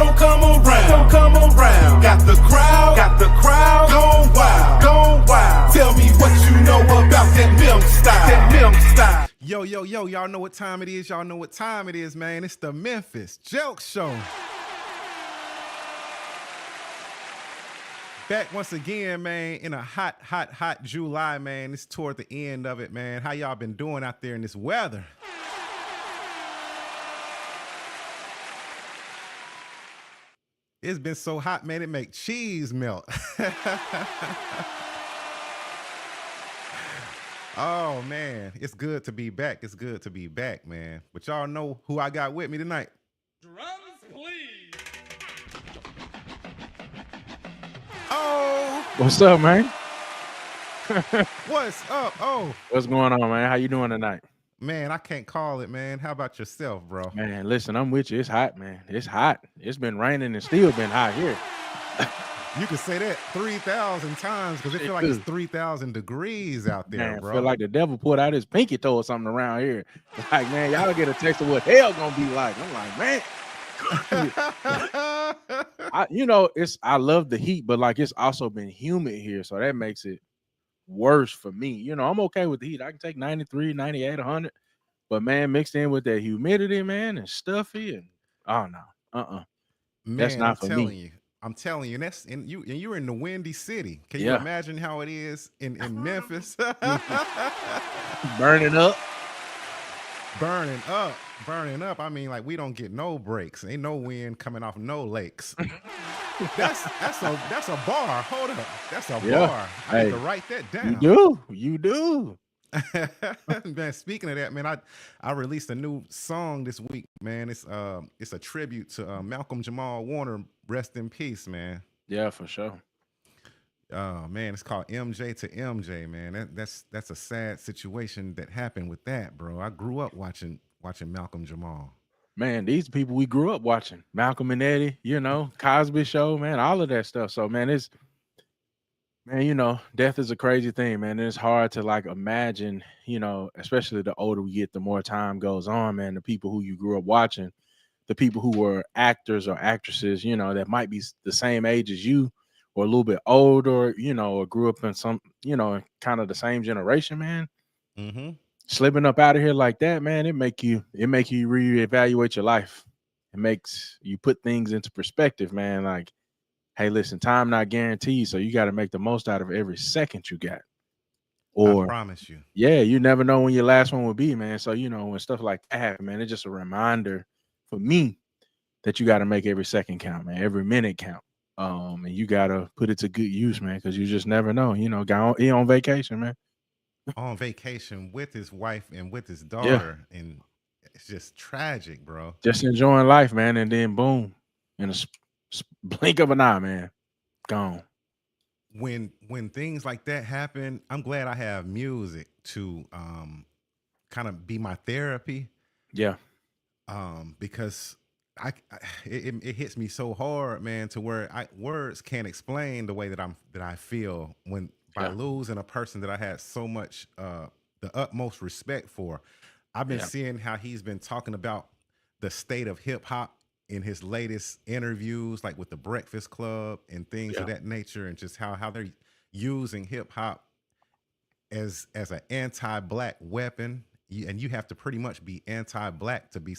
don't come around. Don't come around. Got the crowd gone wild. Gone wild. Tell me what you know about that milk style. That milk style. Yo, y'all know what time it is. Y'all know what time it is, man. It's the Memphis Jelks Show. Back once again, man, in a hot July, man. It's toward the end of it, man. How y'all been doing out there in this weather? It's been so hot, man, it make cheese melt. Oh, man, it's good to be back. It's good to be back, man. But y'all know who I got with me tonight. Drums, please. Oh, What's up, man? what's up? Oh, What's going on, man? How you doing tonight? man, I can't call it, man. How about yourself, bro? Man, listen, I'm with you. It's hot, man. It's hot. It's been raining and still been hot here. You can say that 3,000 times because it feels like it's 3,000 degrees out there, Man, bro. I feel like the devil pulled out his pinky toe or something around here. Like, man, y'all get a text of what hell gonna be like. I'm like, man. I love the heat, but like it's also been humid here, so that makes it worse for me. You know, I'm okay with the heat. I can take 93, 98, 100, but man, mixed in with that humidity, man, and stuffy, and oh no, that's Man, not for me. I'm telling you, and you're in the Windy City. Can you Yeah. imagine how it is in Memphis? Burning up. burning up. I mean, like we don't get no breaks. Ain't no wind coming off no lakes. That's a bar. Hold up, that's a Yeah. bar. I need Hey, to write that down. You do. Man, speaking of that, man, I released a new song this week, man. It's a tribute to Malcolm Jamal Warner. Rest in peace, man. Yeah, for sure. Oh man, it's called MJ to MJ, man. That's a sad situation that happened with that, bro. I grew up watching Malcolm Jamal. Man, these people we grew up watching, Malcolm and Eddie, Cosby Show, man, all of that stuff. So, man, death is a crazy thing, man. And it's hard to like imagine, especially the older we get, the more time goes on, man, the people who you grew up watching, the people who were actors or actresses, that might be the same age as you or a little bit older, or grew up in some, kind of the same generation, man. Mm-hmm. Slipping up out of here like that, man, it make you reevaluate your life. It makes you put things into perspective, man. Like, hey, listen, time not guaranteed, so you got to make the most out of every second you got. I promise you. Yeah, you never know when your last one will be, man. So, when stuff like that happen, man, it's just a reminder for me that you got to make every second count, man, every minute count. And you got to put it to good use, man, because you just never know. He on vacation, man. On vacation with his wife and with his daughter, and it's just tragic, bro. Just enjoying life, man, and then boom, in a blink of an eye, man, gone. When things like that happen, I'm glad I have music to kind of be my therapy. Yeah. Because it hits me so hard, man, to where words can't explain the way that I feel by losing a person that I had so much the utmost respect for. I've been seeing how he's been talking about the state of hip hop in his latest interviews, like with the Breakfast Club and things of that nature, and just how they're using hip hop as an anti-black weapon. And you have to pretty much be anti-black to be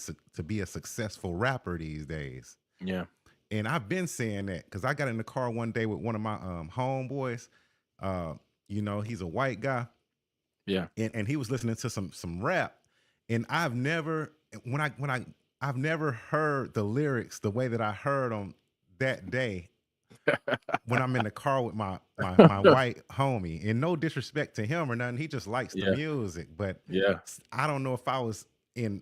a successful rapper these days. Yeah. And I've been saying that because I got in the car one day with one of my homeboys. He's a white guy. Yeah. And he was listening to some rap. And I've never heard the lyrics the way that I heard them that day when I'm in the car with my white homie. And no disrespect to him or nothing. He just likes the music. But I don't know if I was in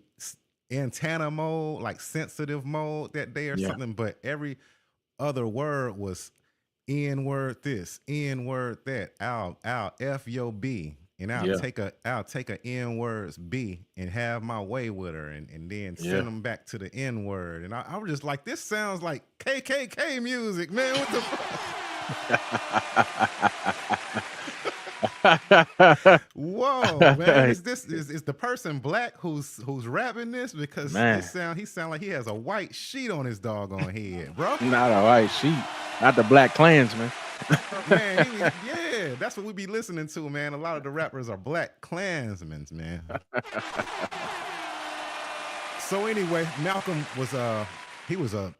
antenna mode, like sensitive mode that day or something. But every other word was N-word this, N-word that, ow, F your B. And I'll take a N-words B and have my way with her and then send them back to the N-word. And I was just like, this sounds like KKK music, man. What the fuck? Whoa, man! Is the person black who's rapping this? Because Man. he sound like he has a white sheet on his doggone head, bro. Not a white sheet. Not the Black Klansman. Man, yeah, that's what we be listening to, man. A lot of the rappers are black Klansmen, man. So anyway, Malcolm was he was a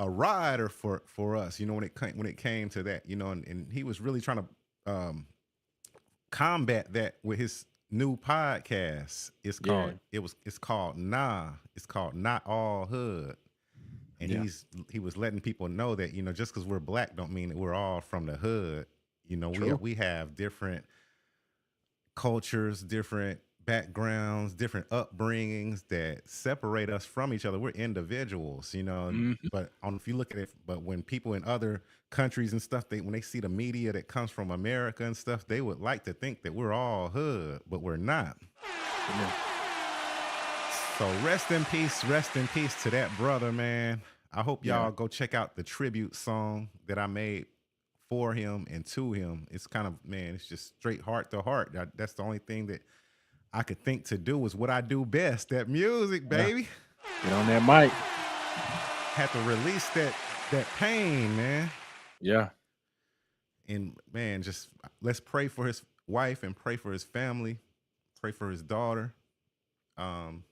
rider for us, you know, when it came to that, you know, and he was really trying to combat that with his new podcast. It's called It's called Not All Hood. And he was letting people know that, you know, just because we're black don't mean that we're all from the hood. You know, we have different cultures, different backgrounds, different upbringings that separate us from each other. We're individuals, you know. But if you look at it, but when people in other countries and stuff, when they see the media that comes from America and stuff, they would like to think that we're all hood, but we're not. So rest in peace to that brother, man. I hope y'all go check out the tribute song that I made for him and to him. It's kind of, man, it's just straight heart to heart. That's the only thing that I could think to do is what I do best, that music, baby. Get on that mic. Had to release that pain, man. Yeah. And man, just let's pray for his wife and pray for his family, pray for his daughter. And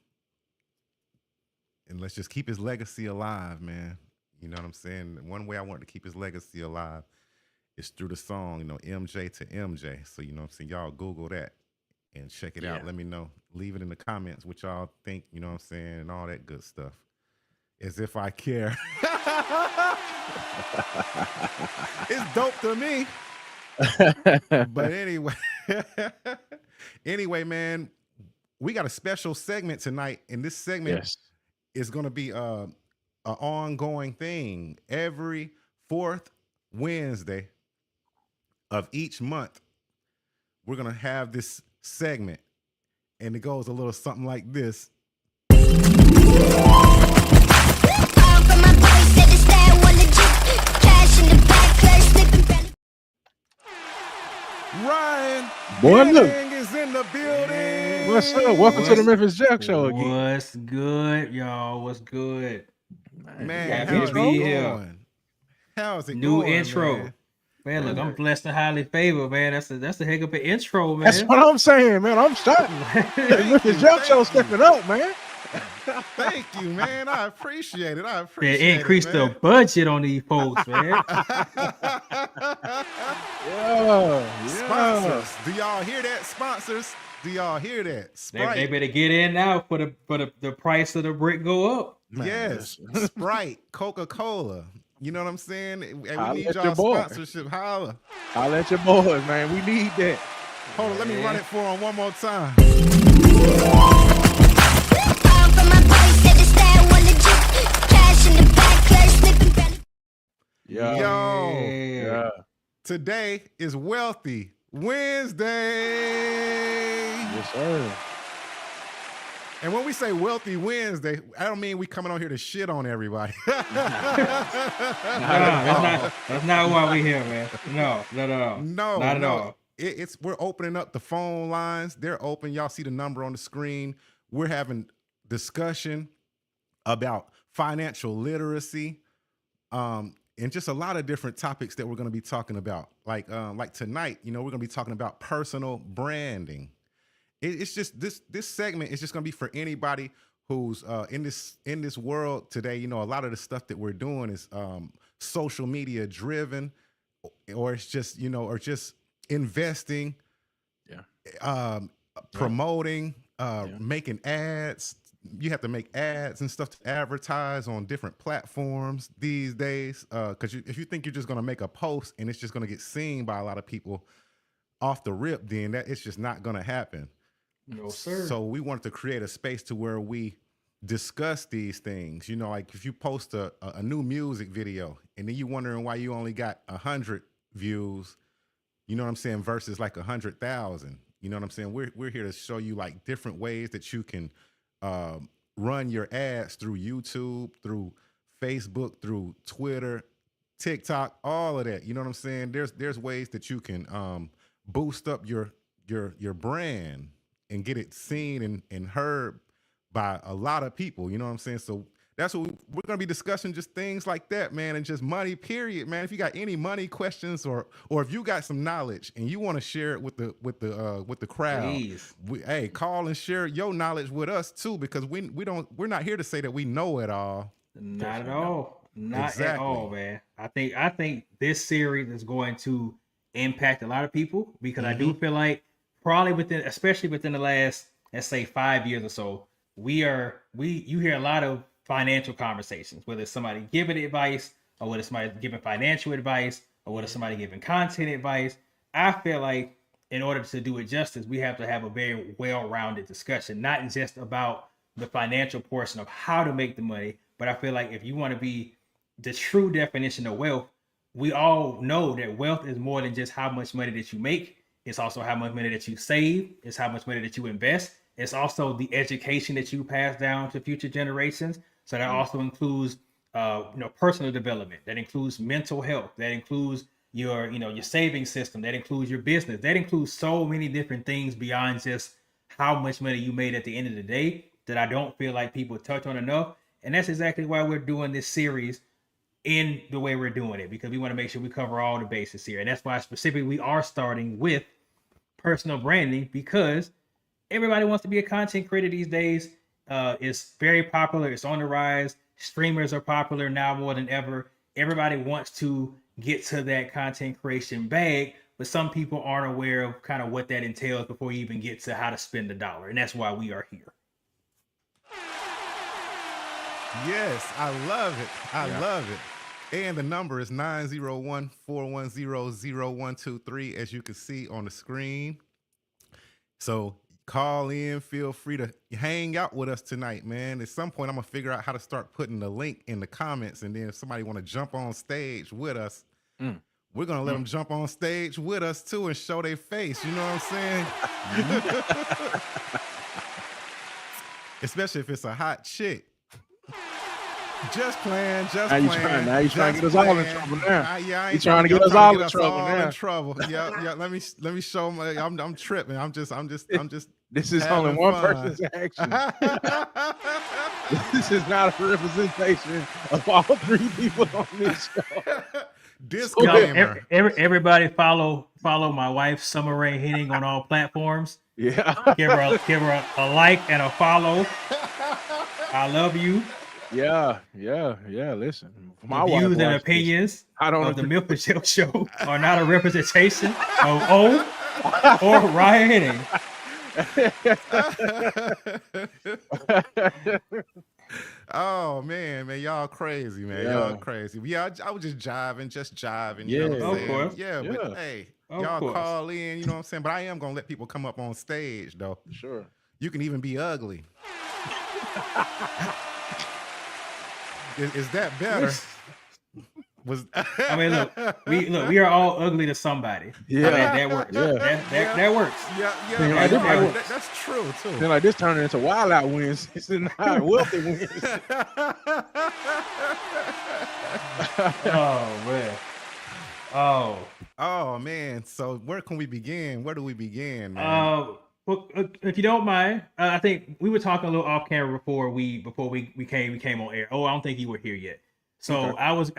let's just keep his legacy alive, man. You know what I'm saying? One way I want to keep his legacy alive is through the song, you know, MJ to MJ. So, you know what I'm saying? Y'all Google that and check it out. Let me know. Leave it in the comments what y'all think, you know what I'm saying, and all that good stuff. As if I care. It's dope to me. But anyway, man, we got a special segment tonight, and this segment is going to be an ongoing thing. Every fourth Wednesday of each month, we're going to have this segment, and it goes a little something like this. Ryan Henning is in the building. What's up? Welcome to the Memphis Jelks Show again. What's good, y'all? What's good? Man, happy to be here. How's it New going, intro. Man, look, I'm blessed and highly favored, man. That's a heck of an intro, man. That's what I'm saying, man. I'm starting. Memphis Jelks Show stepping up, man. Thank you, man. I appreciate it. They increased the budget on these folks, man. Sponsors. Do y'all hear that, sponsors? Do y'all hear that? Sprite. They better get in now for the price of the brick go up. Yes. Sprite, Coca-Cola. You know what I'm saying? And we need y'all sponsorship. Holla at your boys, man. We need that. Hold on, let me run it for them one more time. Yo. Today is Wealthy Wednesday. Yes, sir. And when we say Wealthy Wednesday, I don't mean we coming on here to shit on everybody. That's not why we here, man. No, not at all. Not at all. We're opening up the phone lines. They're open. Y'all see the number on the screen. We're having discussion about financial literacy, and just a lot of different topics that we're going to be talking about. Like tonight, you know, we're going to be talking about personal branding. It's just this segment is just going to be for anybody who's in this world today. You know, a lot of the stuff that we're doing is social media driven, or it's just, you know, or just investing, promoting, making ads. You have to make ads and stuff to advertise on different platforms these days. Because if you think you're just going to make a post and it's just going to get seen by a lot of people off the rip, then it's just not going to happen. No, sir. So we wanted to create a space to where we discuss these things. You know, like if you post a new music video and then you're wondering why you only got 100 views, you know what I'm saying, versus like 100,000. You know what I'm saying? We're here to show you like different ways that you can run your ads through YouTube, through Facebook, through Twitter, TikTok, all of that. You know what I'm saying? There's ways that you can boost up your brand and get it seen and heard by a lot of people. You know what I'm saying? So that's what we're going to be discussing, just things like that, man, and just money, period, man. If you got any money questions or if you got some knowledge and you want to share it with the crowd, hey, call and share your knowledge with us too, because we're not here to say that we know it all. Not at all. Not Exactly. at all, man. I think this series is going to impact a lot of people, because I do feel like probably especially within the last, let's say, 5 years or so, you hear a lot of financial conversations, whether it's somebody giving advice or whether somebody giving financial advice or whether somebody giving content advice. I feel like in order to do it justice, we have to have a very well-rounded discussion, not just about the financial portion of how to make the money, but I feel like if you want to be the true definition of wealth, we all know that wealth is more than just how much money that you make. It's also how much money that you save. It's how much money that you invest. It's also the education that you pass down to future generations. So that also includes, personal development. That includes mental health. That includes your saving system. That includes your business. That includes so many different things beyond just how much money you made at the end of the day, that I don't feel like people touch on enough. And that's exactly why we're doing this series in the way we're doing it, because we want to make sure we cover all the bases here. And that's why specifically we are starting with personal branding, because everybody wants to be a content creator these days. It's very popular. It's on the rise. Streamers are popular now more than ever. Everybody wants to get to that content creation bag, but some people aren't aware of kind of what that entails before you even get to how to spend the dollar. And that's why we are here. Yes, I love it. I love it. And the number is 901-410-0123, as you can see on the screen. So call in, feel free to hang out with us tonight, man. At some point, I'm going to figure out how to start putting the link in the comments. And then if somebody want to jump on stage with us, we're going to let them jump on stage with us too and show their face. You know what I'm saying? Especially if it's a hot chick. Just playing, just playing. Now you trying to get us all in trouble now. Yeah, you trying to get us all in trouble. Yeah. Let me show my. I'm tripping. I'm just. This is only one person's action. This is not a representation of all three people on this show. Disclaimer. Everybody follow my wife, Summer Rae Henning, on all platforms. Yeah. Give her a like and a follow. I love you. Yeah. Listen, my views and opinions of the Mr. Show are not a representation of O or Ryan Henning. Oh man, y'all crazy, man. Y'all crazy. Yeah, I was just jiving. Yeah, you know what I'm of course. Yeah, but hey, y'all call in. You know what I'm saying? But I am gonna let people come up on stage, though. Sure. You can even be ugly. Is that better? I mean, look, we are all ugly to somebody. Yeah, I mean, that works. Yeah. That works. Yeah. That's true too. Then like this turning into wild out wins. It's not wealthy wins. Oh man. Oh man. So where can we begin? Where do we begin, man? Well, if you don't mind, I think we were talking a little off camera before we came on air. Oh, I don't think you were here yet. So okay. I was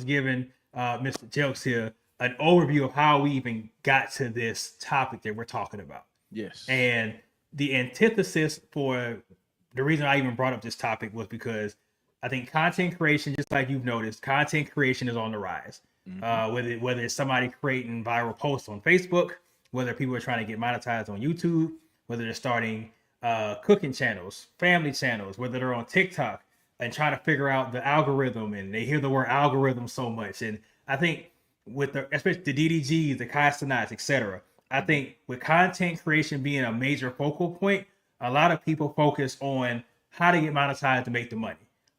giving Mr.Jelks here an overview of how we even got to this topic that we're talking about. Yes. And the antithesis for the reason I even brought up this topic was because I think content creation, just like you've noticed, content creation is on the rise. Mm-hmm. Whether it's somebody creating viral posts on Facebook, whether people are trying to get monetized on YouTube, whether they're starting cooking channels, family channels, whether they're on TikTok and trying to figure out the algorithm, and they hear the word algorithm so much. And I think with especially the DDGs, the Kastanites, etc., I think with content creation being a major focal point, a lot of people focus on how to get monetized to make the money.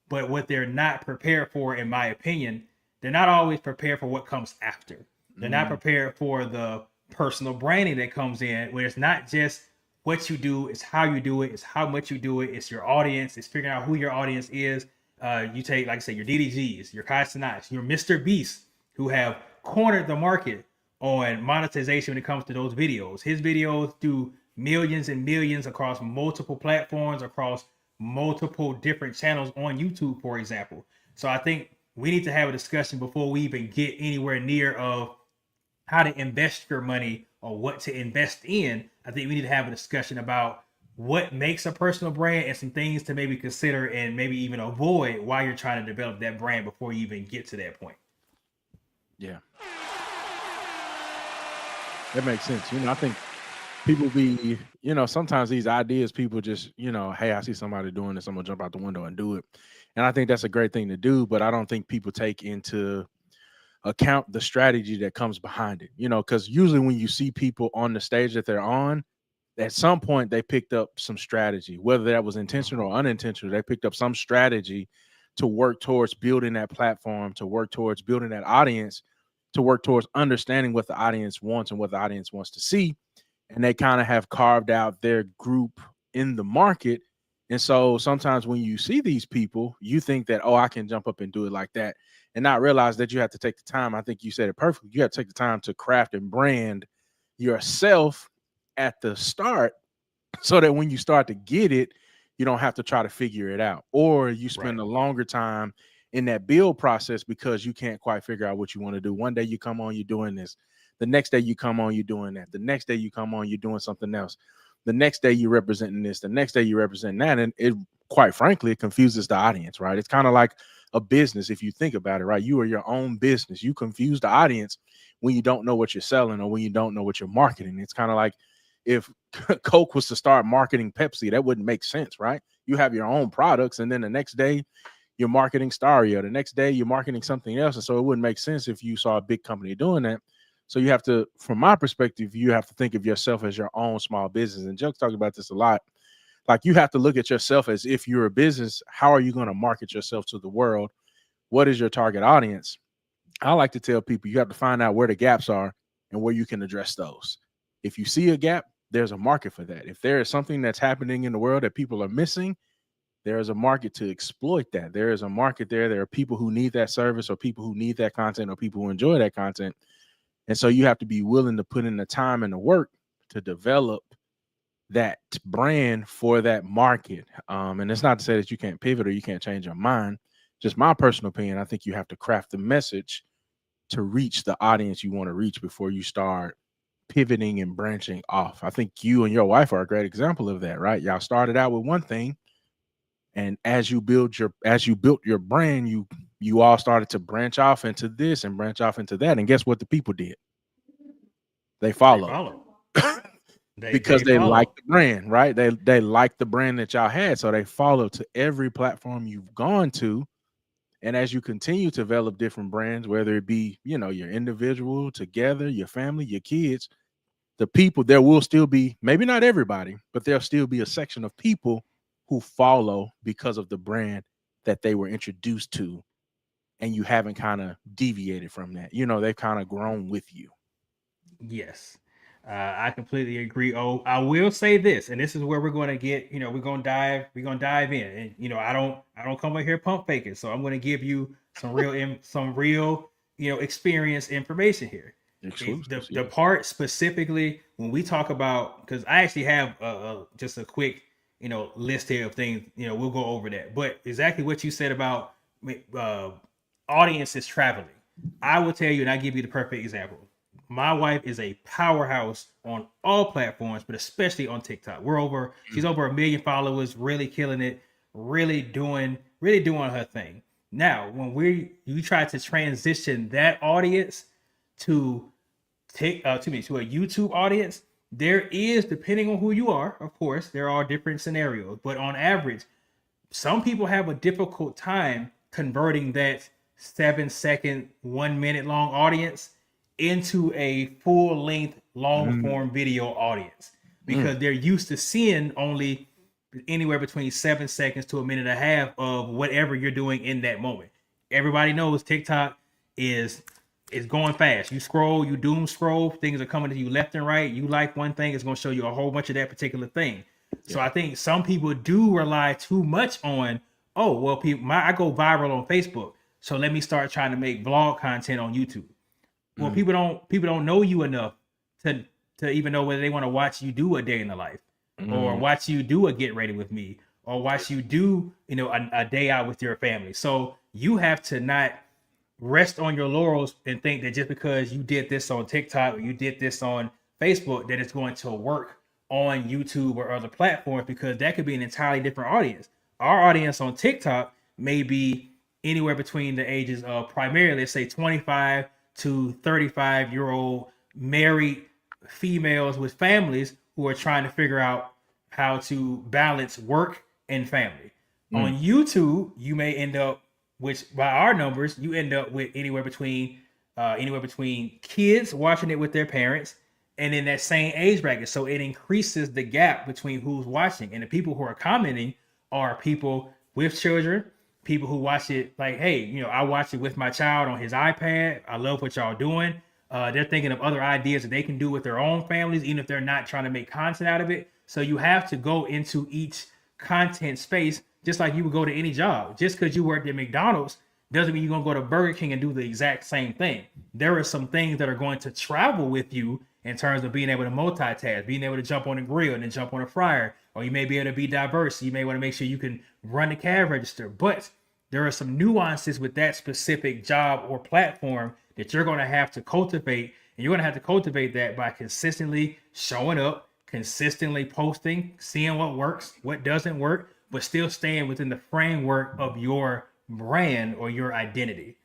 But what they're not prepared for, in my opinion, they're not always prepared for what comes after. They're not prepared for the personal branding that comes in, where it's not just what you do, it's how you do it, it's how much you do it, it's your audience, it's figuring out who your audience is. You take, like I say, your DDGs, your Kastanites, your Mr. Beast, who have cornered the market on monetization when it comes to those videos. His videos do millions and millions across multiple platforms, across multiple different channels on YouTube, for example. So I think we need to have a discussion before we even get anywhere near of how to invest your money or what to invest in. I think we need to have a discussion about what makes a personal brand and some things to maybe consider and maybe even avoid while you're trying to develop that brand before you even get to that point. Yeah. That makes sense. I think people be, sometimes these ideas, people just, hey, I see somebody doing this, I'm gonna jump out the window and do it. And I think that's a great thing to do, but I don't think people take into account the strategy that comes behind it, because usually when you see people on the stage that they're on, at some point they picked up some strategy, whether that was intentional or unintentional. They picked up some strategy to work towards building that platform, to work towards building that audience, to work towards understanding what the audience wants and what the audience wants to see. And they kind of have carved out their group in the market. And so sometimes when you see these people, you think that, oh, I can jump up and do it like that, and not realize that you have to take the time. I think you said it perfectly. You have to take the time to craft and brand yourself at the start so that when you start to get it, you don't have to try to figure it out, or you spend a longer time in that build process because you can't quite figure out what you want to do. One day you come on, you're doing this. The next day you come on, you're doing that. The next day you come on, you're doing something else. The next day you're representing this. The next day you're representing that. And it, quite frankly, it confuses the audience, right? It's kind of like a business. If you think about it, right? You are your own business. You confuse the audience when you don't know what you're selling or when you don't know what you're marketing. It's kind of like if Coke was to start marketing Pepsi, that wouldn't make sense, right? You have your own products, and then the next day you're marketing Stario. The next day you're marketing something else. And so it wouldn't make sense if you saw a big company doing that. So you have to, from my perspective, you have to think of yourself as your own small business. And Jelks talks about this a lot. Like, you have to look at yourself as if you're a business. How are you going to market yourself to the world? What is your target audience? I like to tell people you have to find out where the gaps are and where you can address those. If you see a gap, there's a market for that. If there is something that's happening in the world that people are missing, there is a market to exploit that. There is a market there. There are people who need that service, or people who need that content, or people who enjoy that content. And so you have to be willing to put in the time and the work to develop that brand for that market. And it's not to say that you can't pivot or you can't change your mind. Just my personal opinion, I think you have to craft the message to reach the audience you want to reach before you start pivoting and branching off. I think you and your wife are a great example of that, right? Y'all started out with one thing, and as you built your brand, you all started to branch off into this and branch off into that. And guess what the people did? They followed. Because they like the brand, right? They like the brand that y'all had. So they follow to every platform you've gone to. And as you continue to develop different brands, whether it be, your individual, together, your family, your kids, the people, there will still be, maybe not everybody, but there'll still be a section of people who follow because of the brand that they were introduced to. And you haven't kind of deviated from that. They've kind of grown with you. Yes. I completely agree. Oh, I will say this, and this is where we're going to get, we're going to dive in. And, I don't come over here pump faking. So I'm going to give you some real, experience information here. The part specifically when we talk about, because I actually have just a quick, list here of things, we'll go over that. But exactly what you said about audiences traveling, I will tell you, and I give you the perfect example. My wife is a powerhouse on all platforms, but especially on TikTok. She's over 1 million followers, really killing it, really doing her thing. Now, when you try to transition that audience to a YouTube audience, there is, depending on who you are, of course, there are different scenarios, but on average, some people have a difficult time converting that 7-second, 1 minute long audience into a full-length, long-form video audience, because they're used to seeing only anywhere between 7 seconds to 1.5 minutes of whatever you're doing in that moment. Everybody knows TikTok is going fast. You scroll, you doom scroll, things are coming to you left and right. You like one thing, it's going to show you a whole bunch of that particular thing. Yeah. So I think some people do rely too much on, I go viral on Facebook, so let me start trying to make vlog content on YouTube. Well, people don't know you enough to even know whether they want to watch you do a day in the life, or watch you do a get ready with me, or watch you do, you know, a day out with your family. So you have to not rest on your laurels and think that just because you did this on TikTok or you did this on Facebook, that it's going to work on YouTube or other platforms, because that could be an entirely different audience. Our audience on TikTok may be anywhere between the ages of primarily, let's say 25 to 35-year-old married females with families who are trying to figure out how to balance work and family. On YouTube, you may end up, which by our numbers, you end up with anywhere between kids watching it with their parents and in that same age bracket. So it increases the gap between who's watching, and the people who are commenting are people with children, people who watch it like, hey, you know, I watch it with my child on his iPad. I love what y'all doing. They're thinking of other ideas that they can do with their own families, even if they're not trying to make content out of it. So you have to go into each content space just like you would go to any job. Just because you worked at McDonald's doesn't mean you're going to go to Burger King and do the exact same thing. There are some things that are going to travel with you in terms of being able to multitask, being able to jump on a grill and then jump on a fryer, or you may be able to be diverse. You may want to make sure you can run the cash register, but there are some nuances with that specific job or platform that you're going to have to cultivate, and you're going to have to cultivate that by consistently showing up, consistently posting, seeing what works, what doesn't work, but still staying within the framework of your brand or your identity.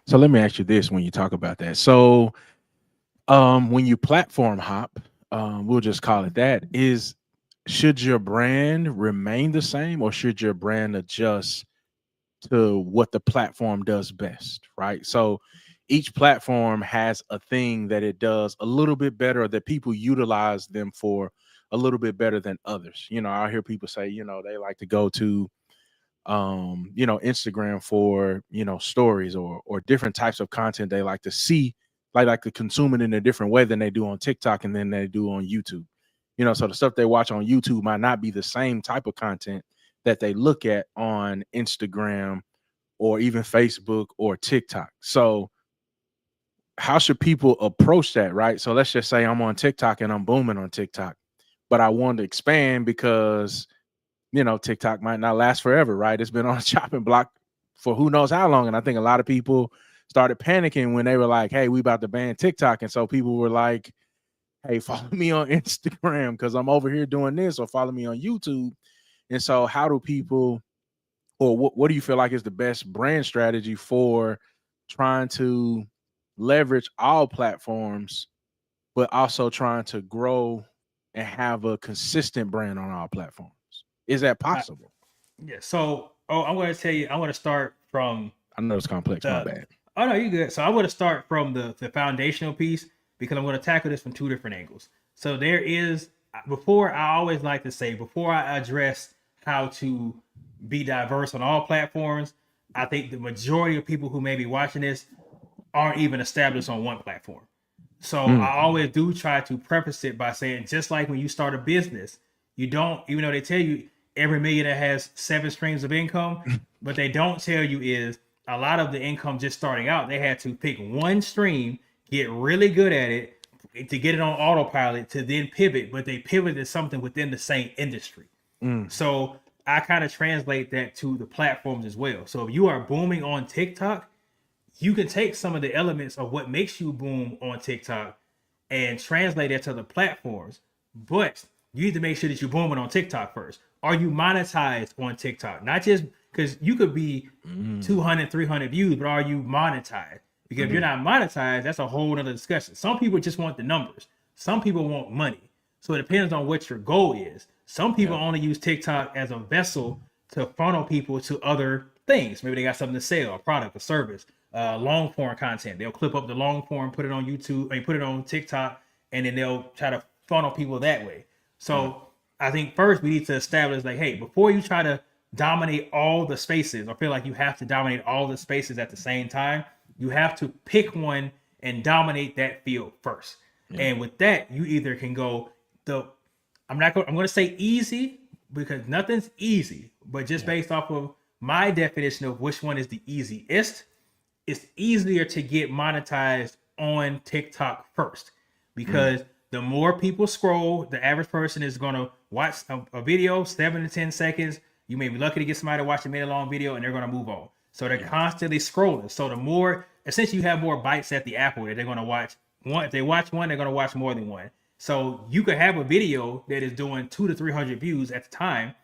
So let me ask you this when you talk about that. So when you platform hop, we'll just call it that, should your brand remain the same, or should your brand adjust to what the platform does best, right? So each platform has a thing that it does a little bit better, or that people utilize them for a little bit better than others. You know, I hear people say, you know, they like to go to you know, Instagram for, you know, stories or different types of content they like to see, like to consume it in a different way than they do on TikTok and then they do on YouTube. You know, so the stuff they watch on YouTube might not be the same type of content that they look at on Instagram or even Facebook or TikTok. So how should people approach that, right? So let's just say I'm on TikTok and I'm booming on TikTok, but I want to expand because, you know, TikTok might not last forever, right? It's been on a chopping block for who knows how long. And I think a lot of people started panicking when they were like, hey, we about to ban TikTok. And so people were like, hey, follow me on Instagram because I'm over here doing this, or follow me on YouTube. And so how do people, or what do you feel like is the best brand strategy for trying to leverage all platforms, but also trying to grow and have a consistent brand on all platforms? Is that possible? Yeah. So, I'm going to tell you, I'm going to start from. I know it's complex. My bad. Oh, no, you're good. So I'm going to start from the foundational piece, because I'm going to tackle this from two different angles. So there is, I always like to say, before I address how to be diverse on all platforms, I think the majority of people who may be watching this aren't even established on one platform. So I always do try to preface it by saying, just like when you start a business, you don't, even though they tell you every millionaire has 7 streams of income, but they don't tell you is a lot of the income just starting out, they had to pick one stream, get really good at it to get it on autopilot, to then pivot, but they pivoted to something within the same industry. So I kind of translate that to the platforms as well. So if you are booming on TikTok, you can take some of the elements of what makes you boom on TikTok and translate that to the platforms. But you need to make sure that you're booming on TikTok first. Are you monetized on TikTok? Not just because you could be 200, 300 views, but are you monetized? Because if you're not monetized, that's a whole other discussion. Some people just want the numbers. Some people want money. So it depends on what your goal is. Some people only use TikTok as a vessel to funnel people to other things. Maybe they got something to sell, a product, a service, long form content. They'll clip up the long form, put it on YouTube, I mean, put it on TikTok, and then they'll try to funnel people that way. So I think first we need to establish, like, hey, before you try to dominate all the spaces or feel like you have to dominate all the spaces at the same time, you have to pick one and dominate that field first. And with that, you either can go I'm going to say easy, because nothing's easy, but just based off of my definition of which one is the easiest, it's easier to get monetized on TikTok first, because the more people scroll, the average person is going to watch a video 7 to 10 seconds. You may be lucky to get somebody to watch a minute long video, and they're going to move on. So they're constantly scrolling. So the more, essentially, you have more bites at the apple that they're going to watch. One, if they watch one, they're going to watch more than one. So you could have a video that is doing 200 to 300 views at the time,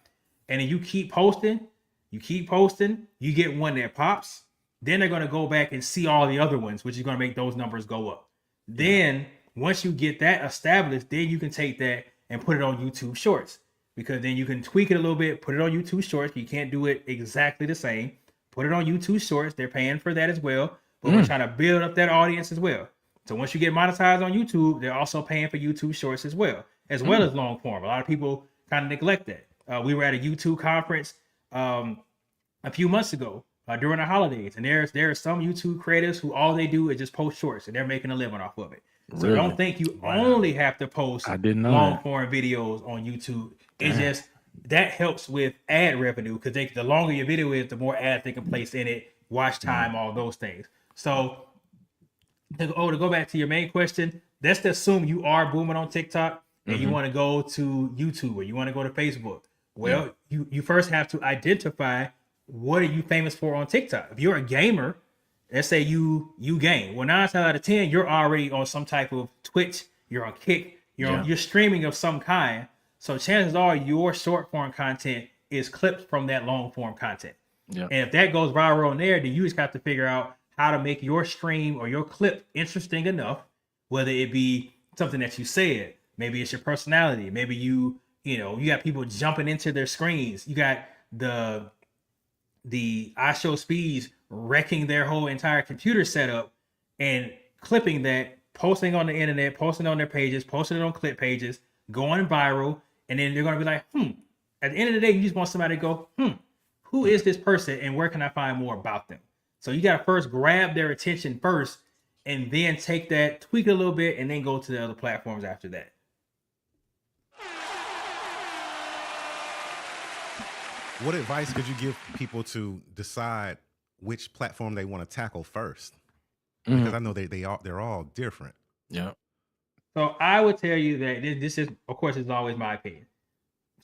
and then you keep posting, you get one that pops. Then they're going to go back and see all the other ones, which is going to make those numbers go up. Then once you get that established, then you can take that and put it on YouTube Shorts, because then you can tweak it a little bit, put it on YouTube Shorts. You can't do it exactly the same. Put it on YouTube Shorts. They're paying for that as well, but we're trying to build up that audience as well. So once you get monetized on YouTube, they're also paying for YouTube Shorts as well as long form. A lot of people kind of neglect that. We were at a YouTube conference a few months ago during the holidays, and there are some YouTube creators who all they do is just post shorts, and they're making a living off of it. So Really? don't think you only have to post long form videos on YouTube. It's just that helps with ad revenue, because the longer your video is, the more ads they can place in it, watch time, all those things. So to go back to your main question, let's assume you are booming on TikTok and you want to go to YouTube or you want to go to Facebook. Well, you first have to identify, what are you famous for on TikTok? If you're a gamer, let's say you game. Well, 9 times out of 10, you're already on some type of Twitch, you're on Kick, you're streaming of some kind. So chances are your short form content is clips from that long form content. Yeah. And if that goes viral on there, then you just have to figure out how to make your stream or your clip interesting enough, whether it be something that you said, maybe it's your personality, maybe you got people jumping into their screens, you got the I Show Speeds wrecking their whole entire computer setup and clipping that, posting on the internet, posting on their pages, posting it on clip pages, going viral, and then they're going to be like, At the end of the day, you just want somebody to go, who is this person and where can I find more about them? So you got to first grab their attention first, and then take that, tweak it a little bit, and then go to the other platforms after that. What advice could you give people to decide which platform they want to tackle first? Because I know they're all different. Yeah. So I would tell you that this is, of course, is always my opinion.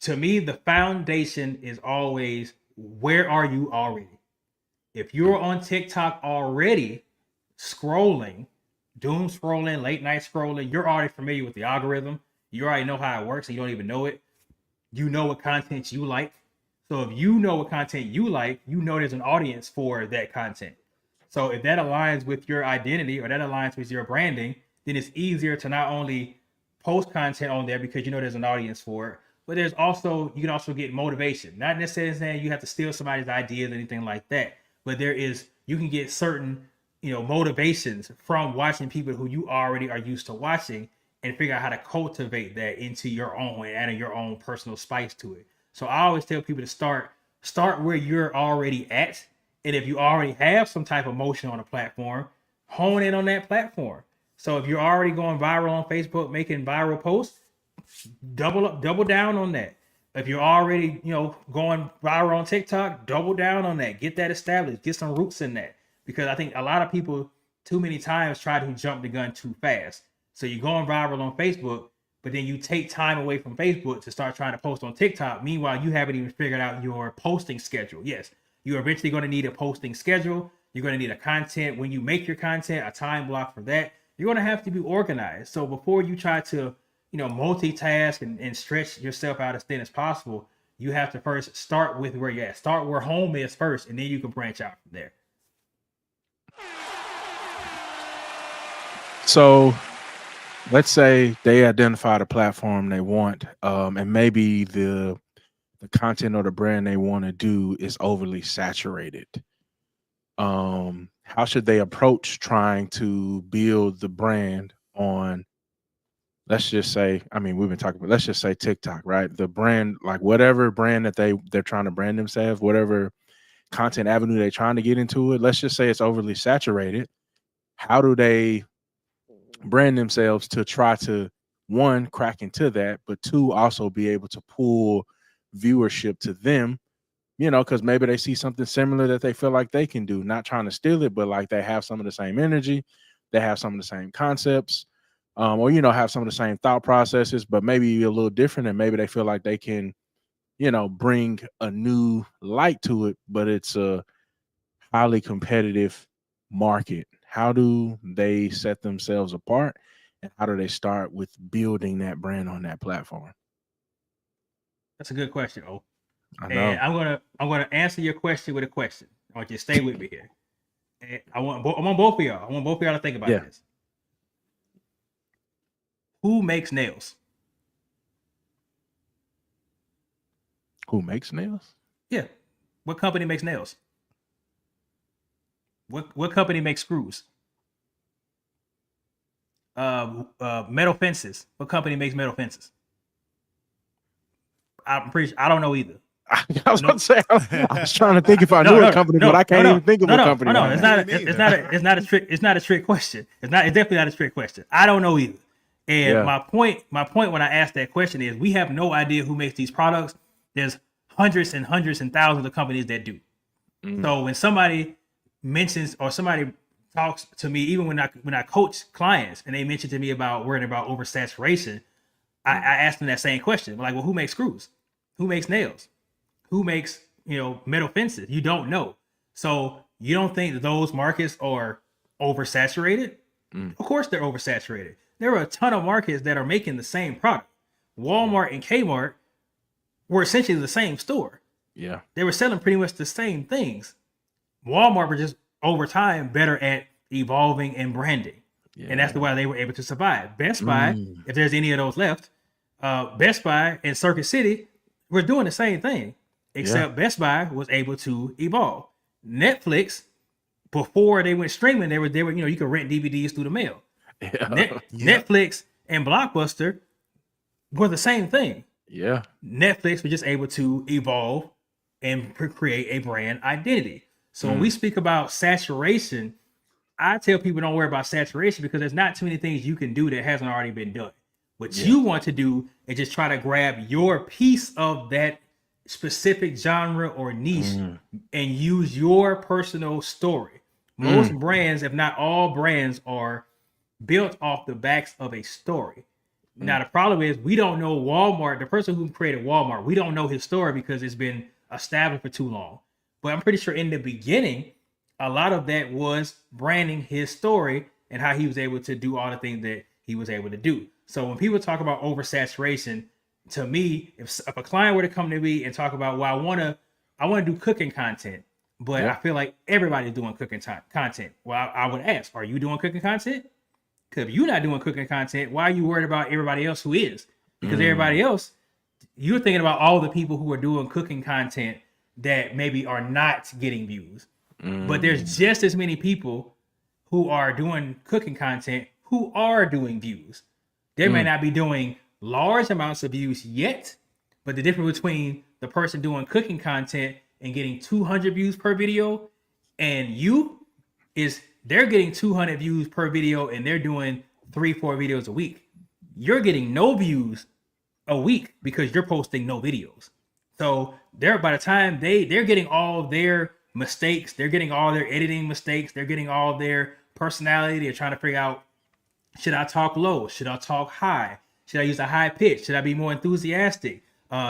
To me, the foundation is always, where are you already? If you're on TikTok already, scrolling, doom scrolling, late night scrolling, you're already familiar with the algorithm. You already know how it works and you don't even know it. You know what content you like. So if you know what content you like, you know there's an audience for that content. So if that aligns with your identity or that aligns with your branding, then it's easier to not only post content on there because you know there's an audience for it, but you can also get motivation. Not necessarily saying you have to steal somebody's ideas or anything like that, but you can get certain, motivations from watching people who you already are used to watching, and figure out how to cultivate that into your own and adding your own personal spice to it. So I always tell people to start where you're already at. And if you already have some type of motion on a platform, hone in on that platform. So if you're already going viral on Facebook, making viral posts, double down on that. If you're already, going viral on TikTok, double down on that. Get that established. Get some roots in that. Because I think a lot of people too many times try to jump the gun too fast. So you're going viral on Facebook, but then you take time away from Facebook to start trying to post on TikTok. Meanwhile, you haven't even figured out your posting schedule. Yes, you're eventually going to need a posting schedule. You're going to need a content. When you make your content, a time block for that. You're going to have to be organized. So before you try to, multitask and stretch yourself out as thin as possible, you have to first start with where you're at. Start where home is first, and then you can branch out from there. So let's say they identify the platform they want, and maybe the content or the brand they want to do is overly saturated. How should they approach trying to build the brand on, let's just say, we've been talking about, let's just say TikTok, right? The brand, like whatever brand that they're trying to brand themselves, whatever content avenue they're trying to get into it, let's just say it's overly saturated. How do they brand themselves to try to, one, crack into that, but two, also be able to pull viewership to them, because maybe they see something similar that they feel like they can do, not trying to steal it, but like they have some of the same energy. that have some of the same concepts, or you know, have some of the same thought processes, but maybe a little different, and maybe they feel like they can, you know, bring a new light to it, but it's a highly competitive market. How do they set themselves apart, and how do they start with building that brand on that platform? That's a good question. Oh, I and know. I'm gonna answer your question with a question. I want you to stay with me here. And I want both of y'all. I want both of y'all to think about Yeah. this. Who makes nails? Who makes nails? Yeah. What company makes nails? What company makes screws? Metal fences. What company makes metal fences? I'm pretty sure, I don't know either. I was about to say, I was trying to think if I knew a company, but I can't even think of a company. No, right it's now. not. It's not a trick. It's not a trick question. It's definitely not a trick question. I don't know either. And Yeah. my point when I asked that question is, we have no idea who makes these products. There's hundreds and hundreds and thousands of companies that do. So when somebody mentions or somebody talks to me, even when I coach clients and they mention to me about worrying about oversaturation, I ask them that same question. Like, well, who makes screws? Who makes nails? Who makes, you know, metal fences? You don't know. So you don't think that those markets are oversaturated? Of course they're oversaturated. There are a ton of markets that are making the same product. Walmart and Kmart were essentially the same store. Yeah. They were selling pretty much the same things. Walmart were just over time better at evolving and branding. Yeah. And that's the way they were able to survive. Best Buy, if there's any of those left, Best Buy and Circuit City were doing the same thing, except Best Buy was able to evolve. Netflix, before they went streaming, they were you know, you could rent DVDs through the mail. Netflix and Blockbuster were the same thing. Yeah. Netflix was just able to evolve and create a brand identity. So when we speak about saturation, I tell people don't worry about saturation because there's not too many things you can do that hasn't already been done. What you want to do is just try to grab your piece of that specific genre or niche and use your personal story. Most brands, if not all brands, are built off the backs of a story. Now, the problem is we don't know Walmart, the person who created Walmart, we don't know his story because it's been established for too long. But I'm pretty sure in the beginning, a lot of that was branding his story and how he was able to do all the things that he was able to do. So when people talk about oversaturation, to me, if a client were to come to me and talk about, well, I want to do cooking content, but I feel like everybody's doing cooking content. Well, I would ask, are you doing cooking content? Because if you're not doing cooking content, why are you worried about everybody else who is? Because everybody else, you're thinking about all the people who are doing cooking content that maybe are not getting views. But there's just as many people who are doing cooking content who are doing views. They may not be doing large amounts of views yet, but the difference between the person doing cooking content and getting 200 views per video and you is they're getting 200 views per video and they're doing 3-4 videos a week. You're getting no views a week because you're posting no videos. So they're by the time they're getting all their mistakes, they're getting all their editing mistakes, they're getting all their personality. They're trying to figure out, should I talk low? Should I talk high? Should I use a high pitch? Should I be more enthusiastic?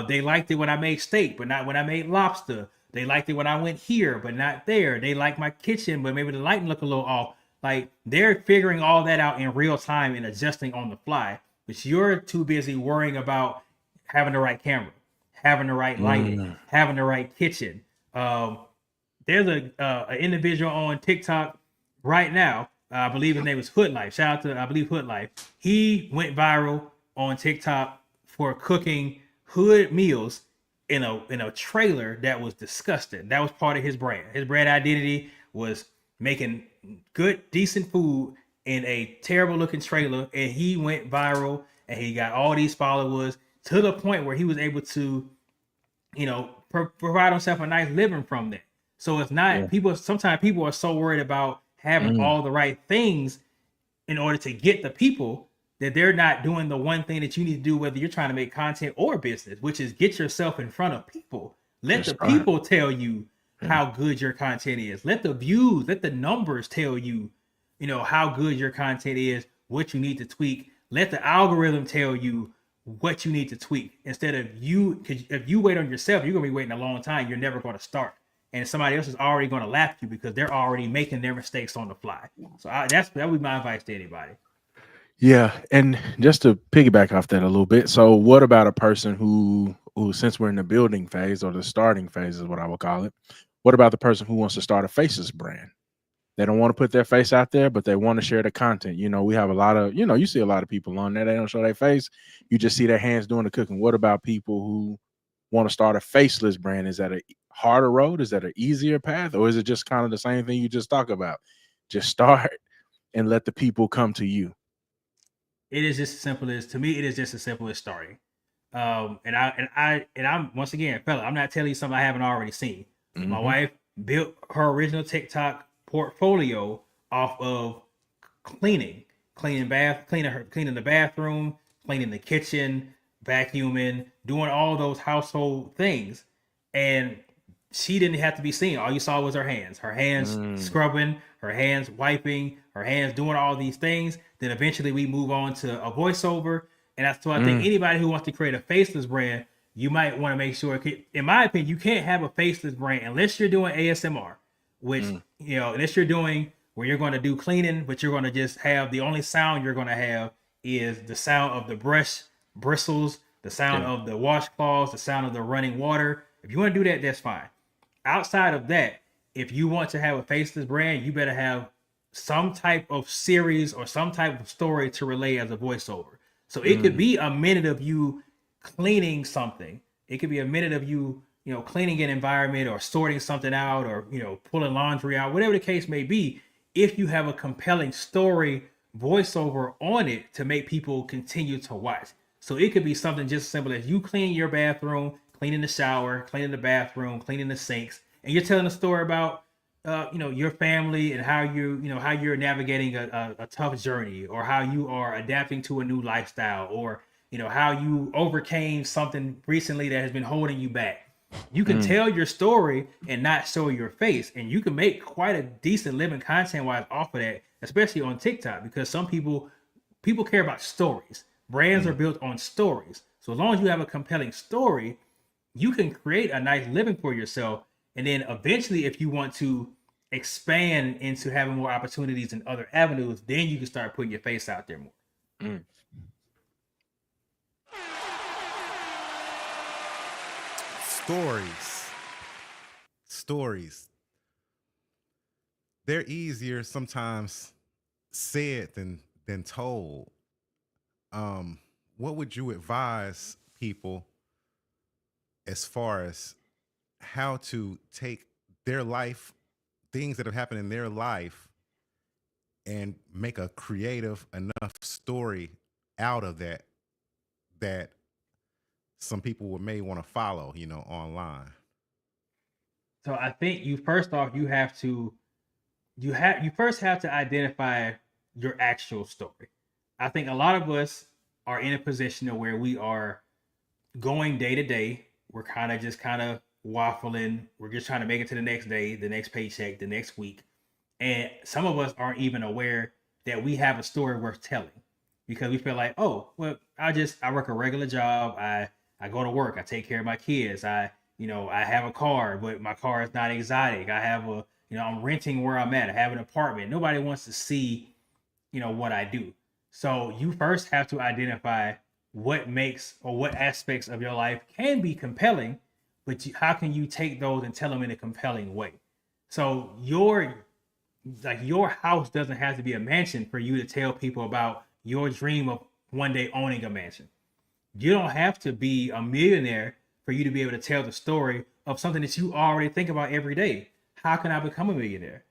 They liked it when I made steak, but not when I made lobster. They liked it when I went here, but not there. They like my kitchen, but maybe the lighting look a little off. Like they're figuring all that out in real time and adjusting on the fly. But you're too busy worrying about having the right camera, having the right lighting, having the right kitchen. There's an individual on TikTok right now. I believe his name is Hood Life. Shout out to, I believe, Hood Life. He went viral on TikTok for cooking hood meals in a trailer that was disgusting. That was part of his brand. His brand identity was making good, decent food in a terrible looking trailer. And he went viral and he got all these followers to the point where he was able to, you know, provide himself a nice living from that. So it's not people. Sometimes people are so worried about having all the right things in order to get the people that they're not doing the one thing that you need to do, whether you're trying to make content or business, which is get yourself in front of people. Let the people tell you how good your content is. Let the views, let the numbers tell you how good your content is, what you need to tweak. Let the algorithm tell you what you need to tweak instead of you. Because if you wait on yourself, you're gonna be waiting a long time. You're never going to start, and somebody else is already going to lap you because they're already making their mistakes on the fly. So that would be my advice to anybody. Yeah, and just to piggyback off that a little bit. So, what about a person who since we're in the building phase or the starting phase is what I would call it. What about the person who wants to start a faceless brand? They don't want to put their face out there, but they want to share the content. We have a lot of, you see a lot of people on there. They don't show their face. You just see their hands doing the cooking. What about people who want to start a faceless brand? Is that a harder road? Is that an easier path? Or is it just kind of the same thing you just talked about? Just start and let the people come to you. It is just as simple as, to me, it is just as simple as starting. I'm once again, fella, I'm not telling you something I haven't already seen. My wife built her original TikTok portfolio off of cleaning the bathroom, cleaning the kitchen, vacuuming, doing all those household things. And she didn't have to be seen. All you saw was her hands scrubbing, her hands wiping, her hands doing all these things. Then eventually we move on to a voiceover. And that's why I think anybody who wants to create a faceless brand, you might want to make sure, in my opinion, you can't have a faceless brand unless you're doing ASMR, which, unless you're doing where you're going to do cleaning, but you're going to just have, the only sound you're going to have is the sound of the brush bristles, the sound of the washcloths, the sound of the running water. If you want to do that, that's fine. Outside of that, if you want to have a faceless brand, you better have some type of series or some type of story to relay as a voiceover. So it could be a minute of you cleaning something. It could be a minute of you, cleaning an environment or sorting something out or, pulling laundry out, whatever the case may be. If you have a compelling story voiceover on it to make people continue to watch. So it could be something just as simple as you cleaning your bathroom, cleaning the shower, cleaning the bathroom, cleaning the sinks, and you're telling a story about your family and how how you're navigating a tough journey, or how you are adapting to a new lifestyle, or how you overcame something recently that has been holding you back. You can tell your story and not show your face, and you can make quite a decent living content wise off of that, especially on TikTok, because some people care about stories. Brands are built on stories. So as long as you have a compelling story, you can create a nice living for yourself. And then eventually, if you want to expand into having more opportunities in other avenues, then you can start putting your face out there more. Stories. They're easier sometimes said than told. What would you advise people as far as how to take their life, things that have happened in their life, and make a creative enough story out of that some people may want to follow, online? So I think you first have to identify your actual story. I think a lot of us are in a position of where we are going day to day. We're kind of waffling. We're just trying to make it to the next day, the next paycheck, the next week. And some of us aren't even aware that we have a story worth telling, because we feel like, oh, well, I work a regular job. I go to work. I take care of my kids. I have a car, but my car is not exotic. I have I'm renting where I'm at. I have an apartment. Nobody wants to see, what I do. So you first have to identify what makes or what aspects of your life can be compelling, but how can you take those and tell them in a compelling way? So your house doesn't have to be a mansion for you to tell people about your dream of one day owning a mansion. You don't have to be a millionaire for you to be able to tell the story of something that you already think about every day. How can I become a millionaire?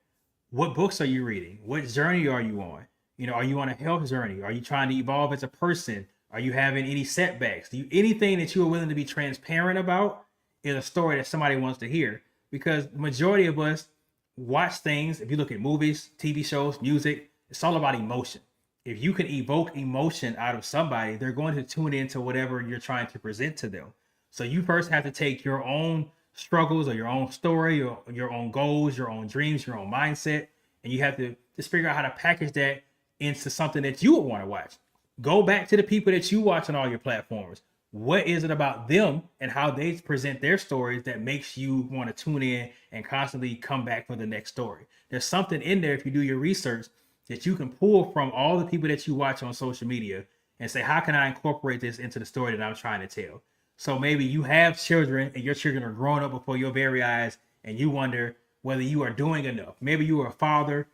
What books are you reading? What journey are you on? Are you on a health journey? Are you trying to evolve as a person? Are you having any setbacks? Anything that you are willing to be transparent about is a story that somebody wants to hear. Because the majority of us watch things, if you look at movies, TV shows, music, it's all about emotion. If you can evoke emotion out of somebody, they're going to tune into whatever you're trying to present to them. So you first have to take your own struggles or your own story, or your own goals, your own dreams, your own mindset, and you have to just figure out how to package that into something that you would want to watch. Go back to the people that you watch on all your platforms. What is it about them and how they present their stories that makes you want to tune in and constantly come back for the next story? There's something in there, if you do your research, that you can pull from all the people that you watch on social media and say, how can I incorporate this into the story that I'm trying to tell? So maybe you have children and your children are growing up before your very eyes, and you wonder whether you are doing enough. Maybe you are a father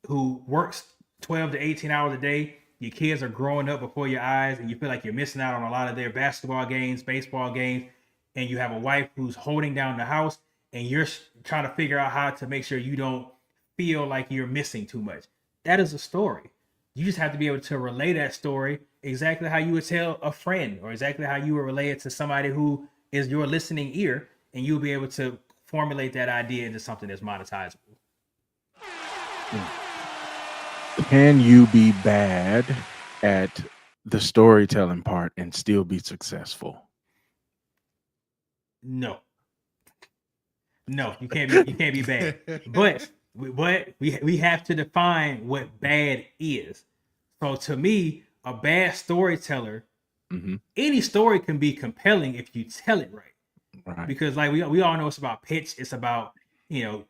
who works 12 to 18 hours a day. Your kids are growing up before your eyes, and you feel like you're missing out on a lot of their basketball games, baseball games, and you have a wife who's holding down the house, and you're trying to figure out how to make sure you don't feel like you're missing too much. That is a story. You just have to be able to relay that story exactly how you would tell a friend, or exactly how you would relay it to somebody who is your listening ear, and you'll be able to formulate that idea into something that's monetizable. Can you be bad at the storytelling part and still be successful? No, you can't be bad. But we have to define what bad is. So to me, a bad storyteller, any story can be compelling if you tell it right. Right. Because like we all know, it's about pitch. It's about,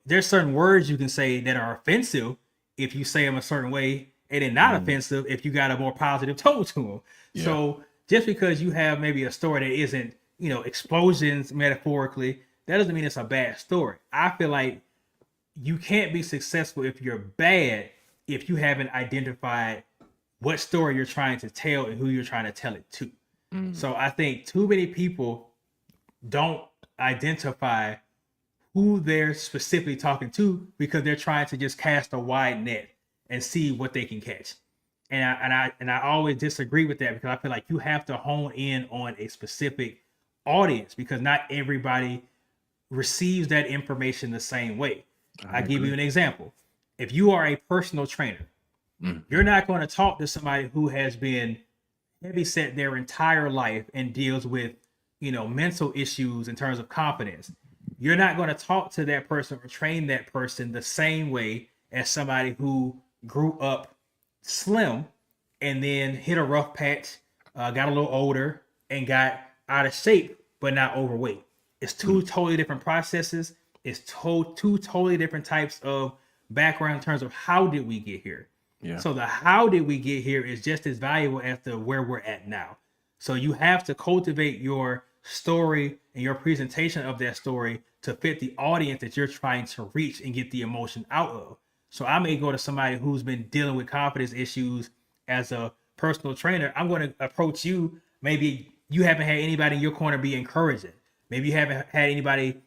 there's certain words you can say that are offensive if you say them a certain way, and they're not offensive if you got a more positive tone to them. Yeah. So just because you have maybe a story that isn't, explosions metaphorically, that doesn't mean it's a bad story. I feel like you can't be successful if you're bad if you haven't identified what story you're trying to tell and who you're trying to tell it to. So I think too many people don't identify who they're specifically talking to because they're trying to just cast a wide net and see what they can catch. And I always disagree with that, because I feel like you have to hone in on a specific audience, because not everybody receives that information the same way. I give you an example. If you are a personal trainer, you're not going to talk to somebody who has been heavy set their entire life and deals with, mental issues in terms of confidence. You're not going to talk to that person or train that person the same way as somebody who grew up slim and then hit a rough patch, got a little older and got out of shape, but not overweight. It's two totally different processes. It's two totally different types of background in terms of how did we get here. Yeah. So the how did we get here is just as valuable as the where we're at now. So you have to cultivate your story and your presentation of that story to fit the audience that you're trying to reach and get the emotion out of. So I may go to somebody who's been dealing with confidence issues as a personal trainer. I'm going to approach you. Maybe you haven't had anybody in your corner be encouraging. Maybe you haven't had anybody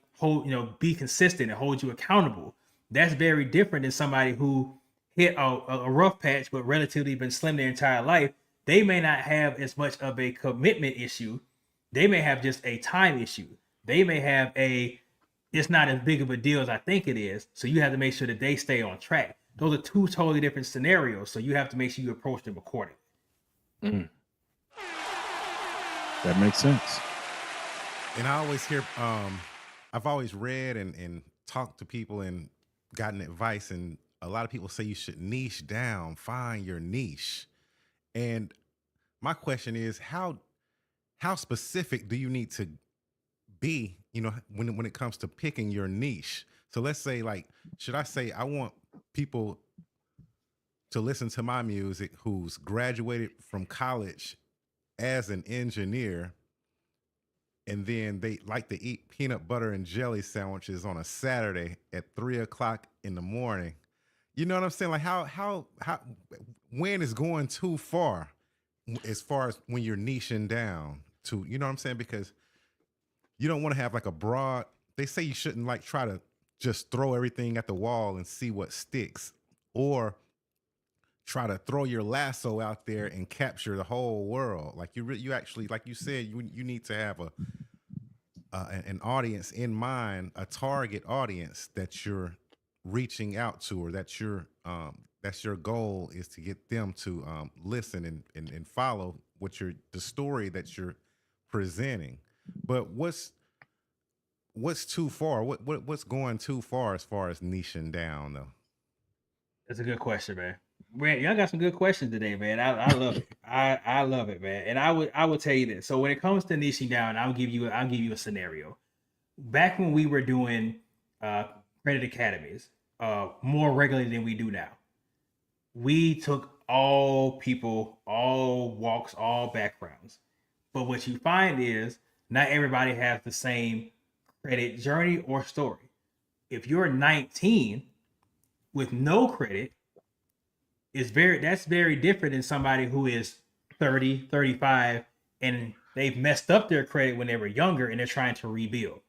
be consistent and hold you accountable. That's very different than somebody who hit a rough patch but relatively been slim their entire life. They may not have as much of a commitment issue. They may have just a time issue. They may have it's not as big of a deal as I think it is. So you have to make sure that they stay on track. Those are two totally different scenarios. So you have to make sure you approach them accordingly. That makes sense. And I always hear, I've always read and talked to people and gotten advice, and a lot of people say you should niche down, find your niche. And my question is, how specific do you need to be, when it comes to picking your niche? So let's say, like, should I say I want people to listen to my music who's graduated from college as an engineer, and then they like to eat peanut butter and jelly sandwiches on a Saturday at 3:00 in the morning? You know what I'm saying? Like, how when is going too far as far as when you're niching down to, you know what I'm saying? Because you don't want to have like a broad, they say you shouldn't like try to just throw everything at the wall and see what sticks, or try to throw your lasso out there and capture the whole world. Like you actually, like you said, you need to have an audience in mind, a target audience that you're reaching out to, or that's your goal, is to get them to listen and follow the story that you're presenting. But what's too far? What's going too far as niching down though? That's a good question, man. Man, y'all got some good questions today, man. I love it. I love it, man. And I would tell you this. So when it comes to niching down, I'll give you a scenario. Back when we were doing credit academies more regularly than we do now, we took all people, all walks, all backgrounds. But what you find is not everybody has the same credit journey or story. If you're 19 with no credit, that's very different than somebody who is 30, 35, and they've messed up their credit when they were younger and they're trying to rebuild.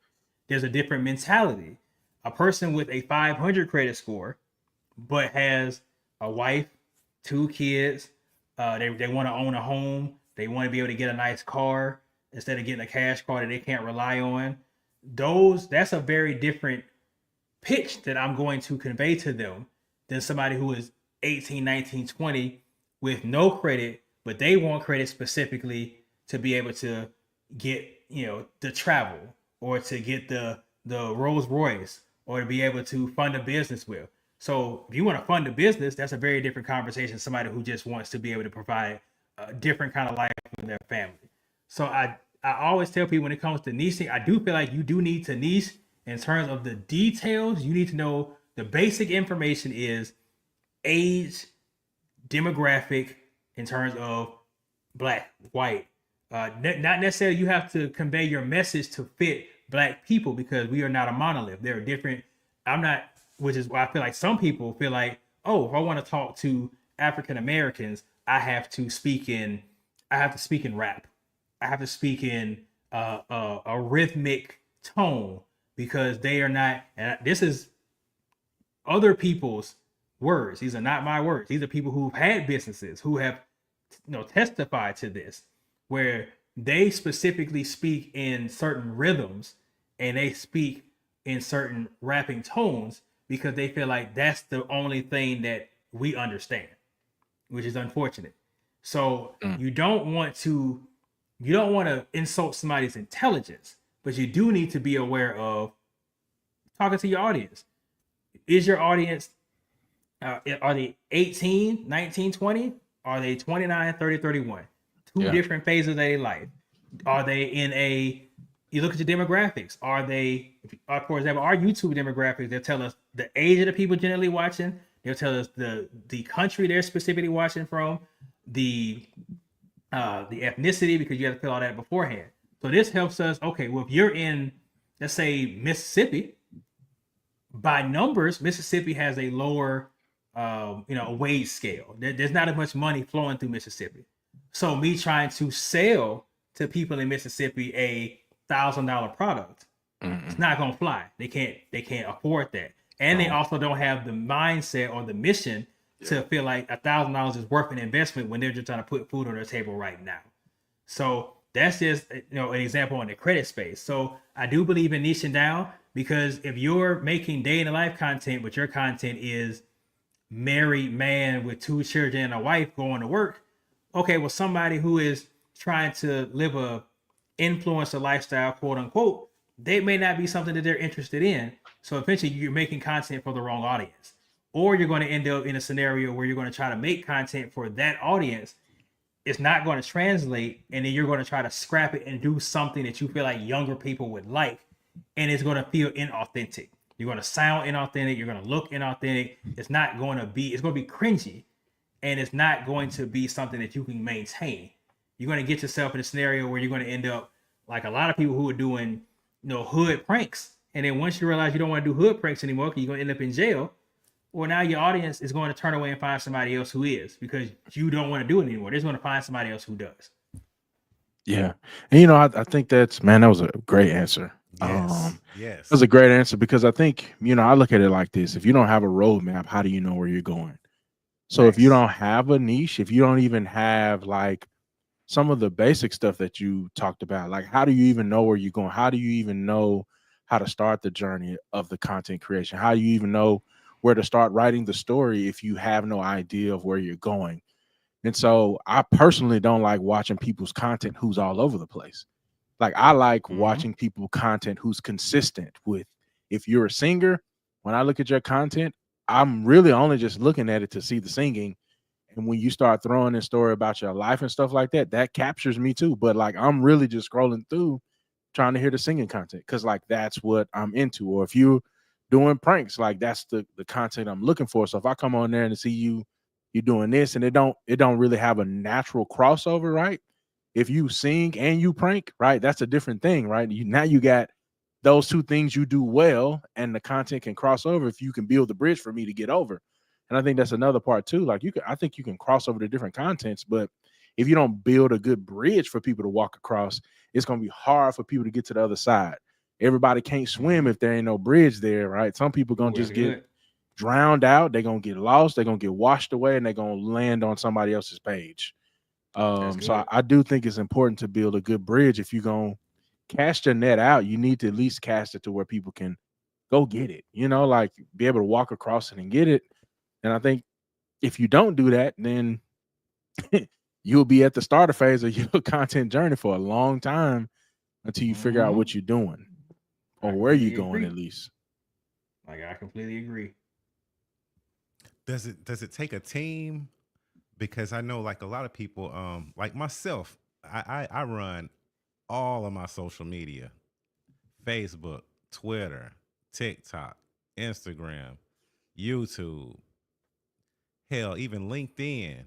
There's a different mentality. A person with a 500 credit score but has a wife, 2 kids, they want to own a home, they want to be able to get a nice car instead of getting a cash car that they can't rely on. That's a very different pitch that I'm going to convey to them than somebody who is 18, 19, 20 with no credit, but they want credit specifically to be able to get, the travel or to get the Rolls Royce or to be able to fund a business with. So if you want to fund a business, that's a very different conversation. Somebody who just wants to be able to provide a different kind of life for their family. So I always tell people when it comes to niching, I do feel like you do need to niche in terms of the details. You need to know the basic information is age, demographic in terms of black, white. Not necessarily you have to convey your message to fit black people because we are not a monolith. There are different. Which is why I feel like some people feel like, oh, if I want to talk to African Americans, I have to speak in rap. I have to speak in a rhythmic tone because they are not. And this is other people's words. These are not my words. These are people who've had businesses who have, testified to this, where they specifically speak in certain rhythms and they speak in certain rapping tones because they feel like that's the only thing that we understand, which is unfortunate. So you don't want to insult somebody's intelligence, but you do need to be aware of talking to your audience. Is your audience, are they 18, 19, 20? Are they 29, 30, 31? Two different phases of their life. Are they you look at your demographics. Are they, for example, our YouTube demographics, they'll tell us the age of the people generally watching. They'll tell us the country they're specifically watching from, the ethnicity, because you have to fill all that beforehand. So this helps us. Okay, well, if you're in, let's say, Mississippi, by numbers, Mississippi has a lower, wage scale. There's not as much money flowing through Mississippi. So me trying to sell to people in Mississippi a $1,000 product, it's not gonna fly. They can't afford that, and they also don't have the mindset or the mission to feel like $1,000 is worth an investment when they're just trying to put food on their table right now. So that's just an example in the credit space. So I do believe in niching down, because if you're making day in the life content, but your content is married man with 2 children and a wife going to work, okay, well, somebody who is trying to live a influencer lifestyle, quote unquote, they may not be something that they're interested in. So eventually you're making content for the wrong audience, or you're going to end up in a scenario where you're going to try to make content for that audience. It's not going to translate, and then you're going to try to scrap it and do something that you feel like younger people would like, and it's going to feel inauthentic. You're going to sound inauthentic. You're going to look inauthentic. It's going to be cringy, and it's not going to be something that you can maintain. You're going to get yourself in a scenario where you're going to end up like a lot of people who are doing, hood pranks. And then once you realize you don't want to do hood pranks anymore, because you're going to end up in jail. Well, now your audience is going to turn away and find somebody else who is, because you don't want to do it anymore. They're just going to find somebody else who does. Yeah. And, I think that was a great answer. Yes. That was a great answer, because I think, I look at it like this. If you don't have a roadmap, how do you know where you're going? So if you don't have a niche, if you don't even have like some of the basic stuff that you talked about, like how do you even know where you're going? How do you even know how to start the journey of the content creation? How do you even know where to start writing the story if you have no idea of where you're going? And so I personally don't like watching people's content who's all over the place. Like I like watching people content who's consistent with. If you're a singer, when I look at your content, I'm really only just looking at it to see the singing. And when you start throwing in story about your life and stuff like that, that captures me too. But like, I'm really just scrolling through trying to hear the singing content because like that's what I'm into. Or if you're doing pranks, like that's the content I'm looking for. So if I come on there and see you doing this and it don't really have a natural crossover, right? If you sing and you prank, right, that's a different thing, right? Now you got those two things you do well, and the content can cross over if you can build the bridge for me to get over. And I think that's another part too. Like I think you can cross over to different contents, but if you don't build a good bridge for people to walk across, it's going to be hard for people to get to the other side. Everybody can't swim if there ain't no bridge there, right? Some people going to just get drowned out. They're going to get lost. They're going to get washed away, and they're going to land on somebody else's page. So I do think it's important to build a good bridge. If you're going to cast your net out, you need to at least cast it to where people can go get it, like be able to walk across it and get it. And I think if you don't do that, then you'll be at the starter phase of your content journey for a long time until you figure out what you're doing or where you're going, at least. Like, I completely agree. Does it take a team? Because I know like a lot of people, like myself, I run all of my social media, Facebook, Twitter, TikTok, Instagram, YouTube, hell, even LinkedIn.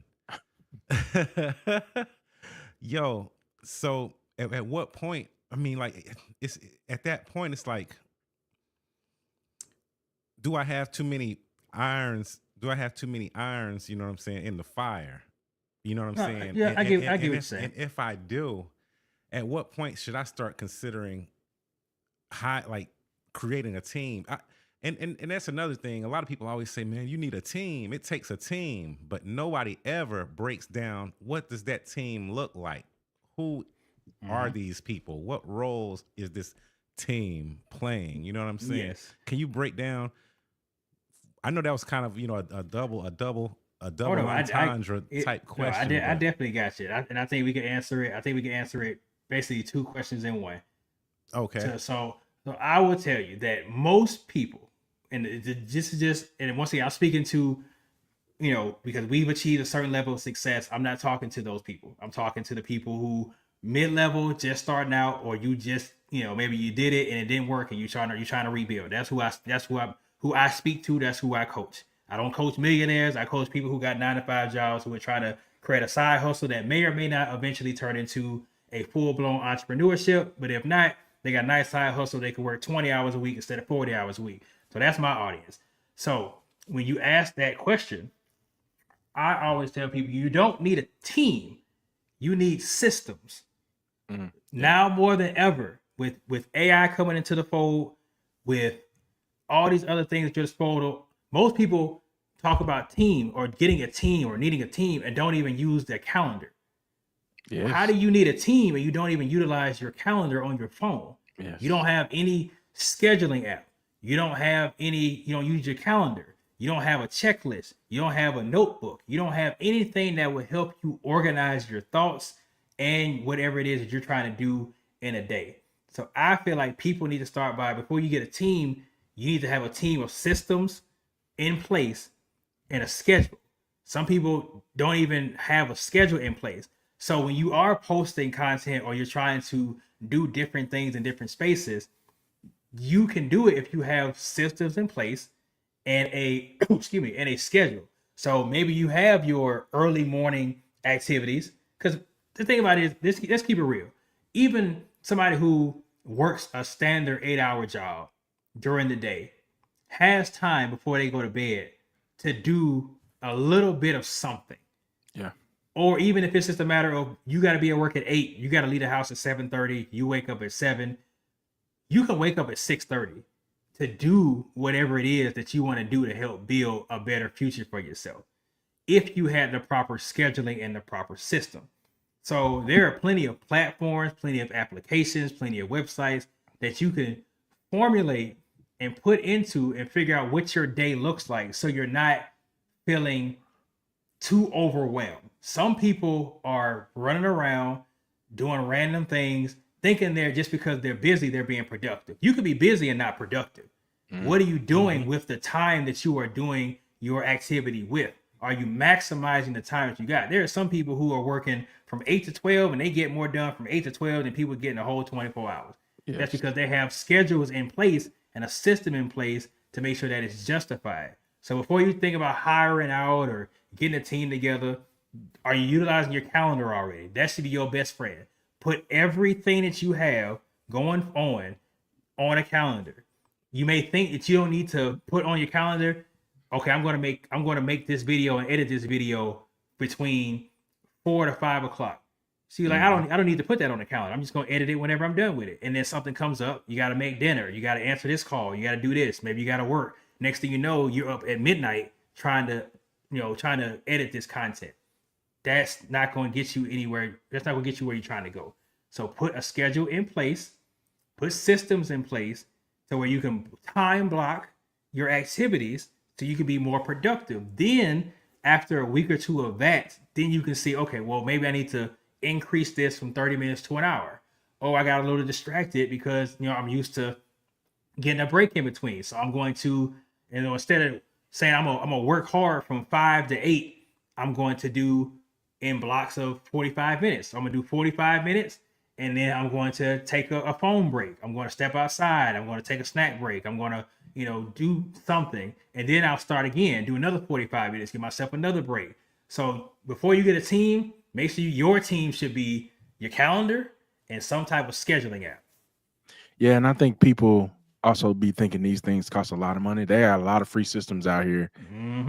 Yo, so at what point, I mean, like it's at that point, it's like, do I have too many irons? You know what I'm saying, in the fire? You know what I'm saying? Yeah, I get what you're saying. And if I do, at what point should I start considering creating a team? And that's another thing. A lot of people always say, man, you need a team. It takes a team. But nobody ever breaks down, what does that team look like? Who are these people? What roles is this team playing? You know what I'm saying? Yes. Can you break down? I know that was kind of, a double entendre type question. No, I definitely got you. And I think we can answer it. I think we can answer it basically two questions in one. Okay. So I will tell you that most people, and this is just, and once again, I'm speaking to, because we've achieved a certain level of success. I'm not talking to those people. I'm talking to the people who mid-level, just starting out, or you just, maybe you did it and it didn't work, and you're trying to rebuild. That's who I speak to. That's who I coach. I don't coach millionaires. I coach people who got 9-to-5 jobs who are trying to create a side hustle that may or may not eventually turn into a full-blown entrepreneurship. But if not, they got a nice side hustle. They can work 20 hours a week instead of 40 hours a week. So that's my audience. So when you ask that question, I always tell people you don't need a team. You need systems. Mm-hmm. Now more than ever, with AI coming into the fold, with all these other things at your disposal, most people talk about team or getting a team or needing a team and don't even use their calendar. Yes. How do you need a team and you don't even utilize your calendar on your phone? Yes. You don't have any scheduling app. You don't use your calendar. You don't have a checklist. You don't have a notebook. You don't have anything that will help you organize your thoughts and whatever it is that you're trying to do in a day. So I feel like people need to start by, before you get a team, you need to have a team of systems in place and a schedule. Some people don't even have a schedule in place. So when you are posting content or you're trying to do different things in different spaces, you can do it if you have systems in place and a schedule. So maybe you have your early morning activities, because the thing about it is, let's keep it real. Even somebody who works a standard 8-hour job during the day has time before they go to bed to do a little bit of something. Yeah. Or even if it's just a matter of, you got to be at work at 8, you got to leave the house at 7:30, you wake up at 7, you can wake up at 6:30 to do whatever it is that you want to do to help build a better future for yourself, if you had the proper scheduling and the proper system. So there are plenty of platforms, plenty of applications, plenty of websites that you can formulate and put into and figure out what your day looks like, so you're not feeling too overwhelmed. Some people are running around doing random things, thinking they're, just because they're busy, they're being productive. You could be busy and not productive. What are you doing with the time that you are doing your activity with? Are you maximizing the time that you got? There are some people who are working from 8 to 12 and they get more done from 8 to 12 than people getting a whole 24 hours. That's because they have schedules in place and a system in place to make sure that it's justified. So before you think about hiring out or getting a team together, are you utilizing your calendar already? That should be your best friend. Put everything that you have going on a calendar. You may think that you don't need to put on your calendar, okay, I'm gonna make this video and edit this video between 4 to 5 o'clock. See, like I don't need to put that on the calendar. I'm just gonna edit it whenever I'm done with it. And then something comes up, you gotta make dinner, you gotta answer this call, you gotta do this, maybe you gotta work. Next thing you know, you're up at midnight trying to edit this content. That's not going to get you anywhere. That's not going to get you where you're trying to go. So put a schedule in place, put systems in place so where you can time block your activities so you can be more productive. Then after a week or two of that, then you can see, okay, well, maybe I need to increase this from 30 minutes to an hour. Oh, I got a little distracted because, I'm used to getting a break in between. So I'm going to, instead of saying I'm gonna work hard from 5 to 8, I'm going to do in blocks of 45 minutes. I'm gonna do 45 minutes and then I'm going to take a phone break. I'm going to step outside. I'm going to take a snack break. I'm going to, do something. And then I'll start again, do another 45 minutes, give myself another break. So before you get a team, make sure your team should be your calendar and some type of scheduling app. Yeah, and I think people also be thinking these things cost a lot of money. There are a lot of free systems out here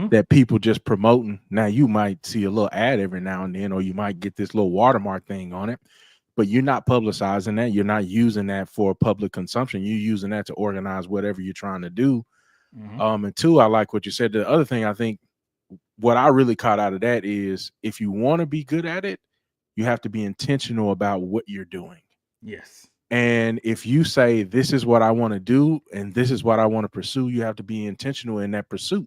that people just promoting. Now you might see a little ad every now and then, or you might get this little watermark thing on it, but you're not publicizing that. You're not using that for public consumption. You're using that to organize whatever you're trying to do. And two, I like what you said. The other thing I think what I really caught out of that is if you want to be good at it, you have to be intentional about what you're doing. Yes. And if you say, this is what I want to do, and this is what I want to pursue, you have to be intentional in that pursuit.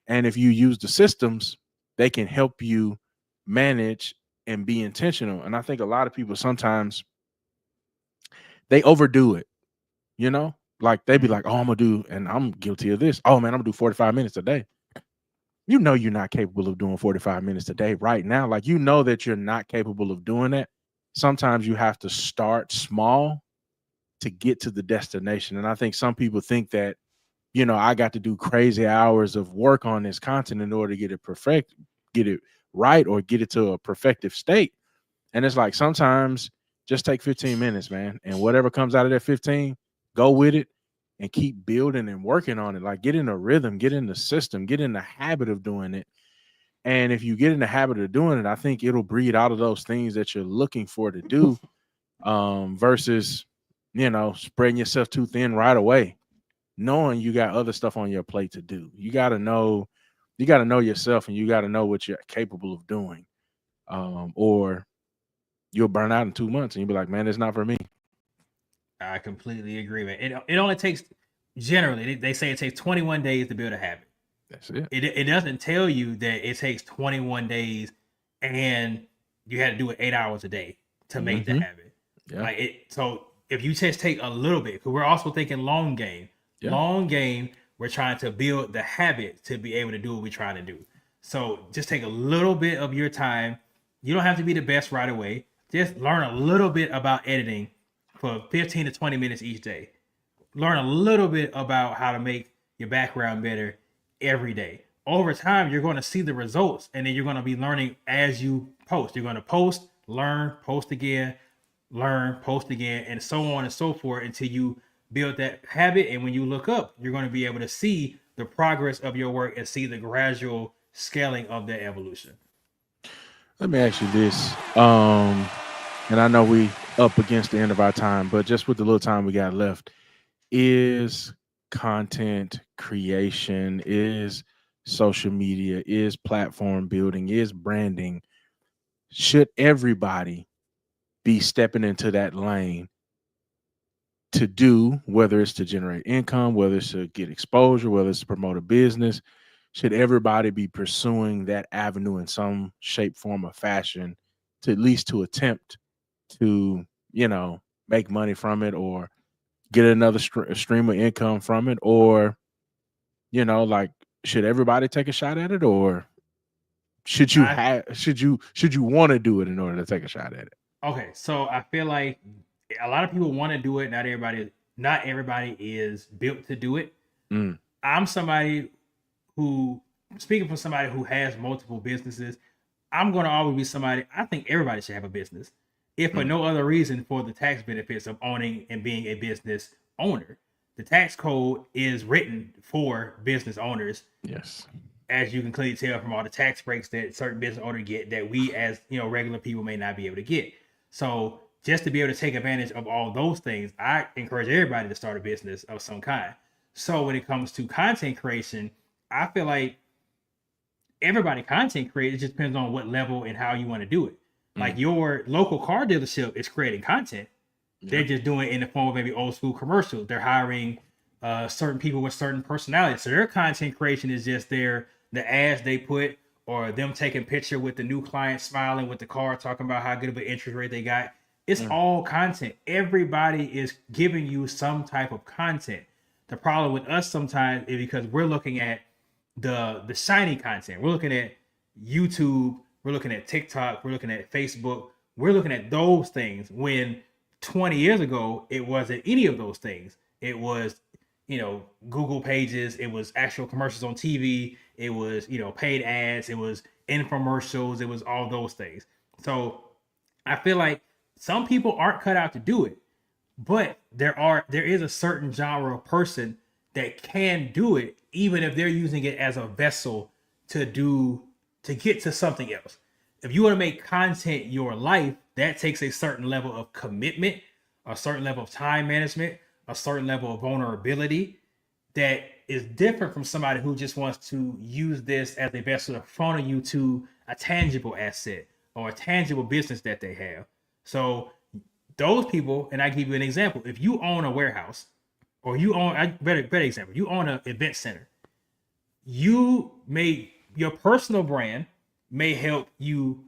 And if you use the systems, they can help you manage and be intentional. And I think a lot of people sometimes they overdo it, like they be like, oh, I'm going to do, and I'm guilty of this. Oh man, I'm gonna do 45 minutes a day. You're not capable of doing 45 minutes a day right now. Like, that you're not capable of doing that. Sometimes you have to start small to get to the destination. And I think some people think that, I got to do crazy hours of work on this content in order to get it right, or get it to a perfective state. And it's like, sometimes just take 15 minutes, man. And whatever comes out of that 15, go with it and keep building and working on it. Like, get in a rhythm, get in the system, get in the habit of doing it. And if you get in the habit of doing it, I think it'll breed out of those things that you're looking for to do, versus, spreading yourself too thin right away, knowing you got other stuff on your plate to do. You got to know yourself, and you got to know what you're capable of doing, or you'll burn out in 2 months and you'll be like, man, it's not for me. I completely agree, man. It only takes, generally, they say it takes 21 days to build a habit. That's it. It doesn't tell you that it takes 21 days and you had to do it 8 hours a day to make the habit. Yeah. So if you just take a little bit, because we're also thinking long game. Yeah. Long game, we're trying to build the habit to be able to do what we're trying to do. So just take a little bit of your time. You don't have to be the best right away. Just learn a little bit about editing for 15 to 20 minutes each day. Learn a little bit about how to make your background better every day. Over time, you're going to see the results, and then you're going to be learning as you post. You're going to post, learn, post again, learn, post again, and so on and so forth until you build that habit. And when you look up, you're going to be able to see the progress of your work and see the gradual scaling of that evolution. Let me ask you this. And I know we up against the end of our time, but just with the little time we got left, is content creation, is social media, is platform building, is branding, should everybody be stepping into that lane to do, whether it's to generate income, whether it's to get exposure, whether it's to promote a business? Should everybody be pursuing that avenue in some shape, form, or fashion to at least to attempt to, make money from it, or get another stream of income from it, or like, should everybody take a shot at it, or should you want to do it in order to take a shot at it? Okay, so I feel like a lot of people want to do it. Not everybody is built to do it. Mm. I'm somebody who, speaking for somebody who has multiple businesses, I'm going to always be somebody. I think everybody should have a business, if for no other reason for the tax benefits of owning and being a business owner. The tax code is written for business owners. Yes. As you can clearly tell from all the tax breaks that certain business owners get, that we as regular people may not be able to get. So just to be able to take advantage of all those things, I encourage everybody to start a business of some kind. So when it comes to content creation, I feel like everybody content creates. It just depends on what level and how you want to do it. Like your local car dealership is creating content. They're just doing it in the form of maybe old school commercials. They're hiring certain people with certain personalities. So their content creation is just the ads they put, or them taking picture with the new client smiling with the car, talking about how good of an interest rate they got. It's all content. Everybody is giving you some type of content. The problem with us sometimes is because we're looking at the shiny content. We're looking at YouTube. We're looking at TikTok. We're looking at Facebook. We're looking at those things when 20 years ago, it wasn't any of those things. It was, Google pages. It was actual commercials on TV. It was, paid ads. It was infomercials. It was all those things. So I feel like some people aren't cut out to do it, but there is a certain genre of person that can do it, even if they're using it as a vessel to get to something else. If you want to make content your life, that takes a certain level of commitment, a certain level of time management, a certain level of vulnerability that is different from somebody who just wants to use this as a vessel to funnel you to a tangible asset or a tangible business that they have. So those people, and I give you an example. If you own a warehouse, or you own, better example, you own an event center, your personal brand may help you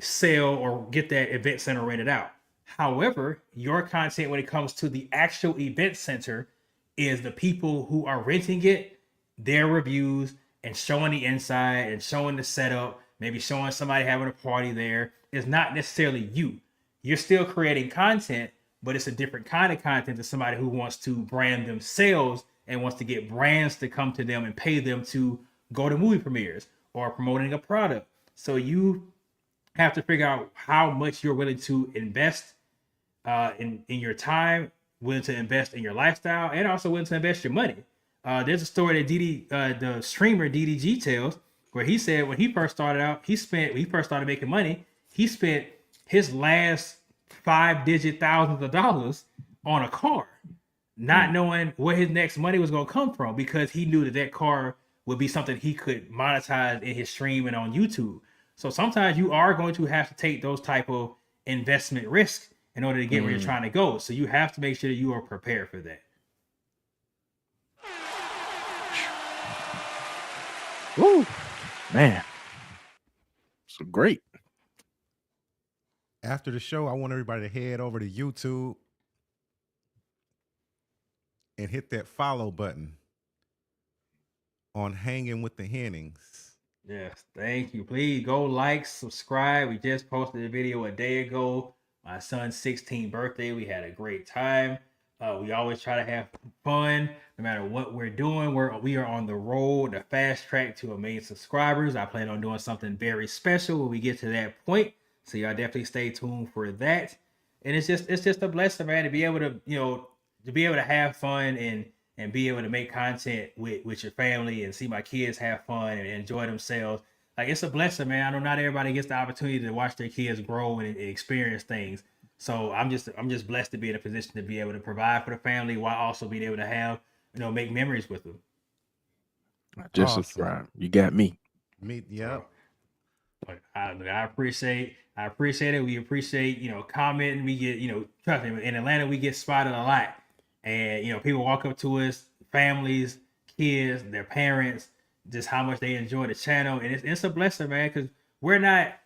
sell or get that event center rented out. However, your content when it comes to the actual event center is the people who are renting it, their reviews, and showing the inside and showing the setup, maybe showing somebody having a party there. It's not necessarily you. You're still creating content, but it's a different kind of content than somebody who wants to brand themselves and wants to get brands to come to them and pay them to go to movie premieres or promoting a product. So you have to figure out how much you're willing to invest in your time, willing to invest in your lifestyle, and also willing to invest your money. There's a story that the streamer DDG tells, where he said when he first started out, when he first started making money, he spent his last 5-digit thousands of dollars on a car, not knowing where his next money was going to come from, because he knew that car would be something he could monetize in his stream and on YouTube. So sometimes you are going to have to take those type of investment risks in order to get where you're trying to go. So you have to make sure that you are prepared for that. Woo, man. So great. After the show, I want everybody to head over to YouTube and hit that follow button on Hanging with the Hennings. Yes, thank you. Please go like, subscribe. We just posted a video a day ago. My son's 16th birthday. We had a great time. We always try to have fun no matter what we're doing. We are on the road, the fast track to 1 million subscribers. I plan on doing something very special when we get to that point. So y'all definitely stay tuned for that. And it's just a blessing, man, to be able to have fun and be able to make content with your family and see my kids have fun and enjoy themselves. Like, it's a blessing, man. I know not everybody gets the opportunity to watch their kids grow and experience things. So I'm just blessed to be in a position to be able to provide for the family while also being able to have, make memories with them. Just subscribe. You got me. Yep. I appreciate it. We appreciate, commenting. We get, trust me, in Atlanta, we get spotted a lot. And, people walk up to us, families, kids, their parents, just how much they enjoy the channel. And it's a blessing, man, because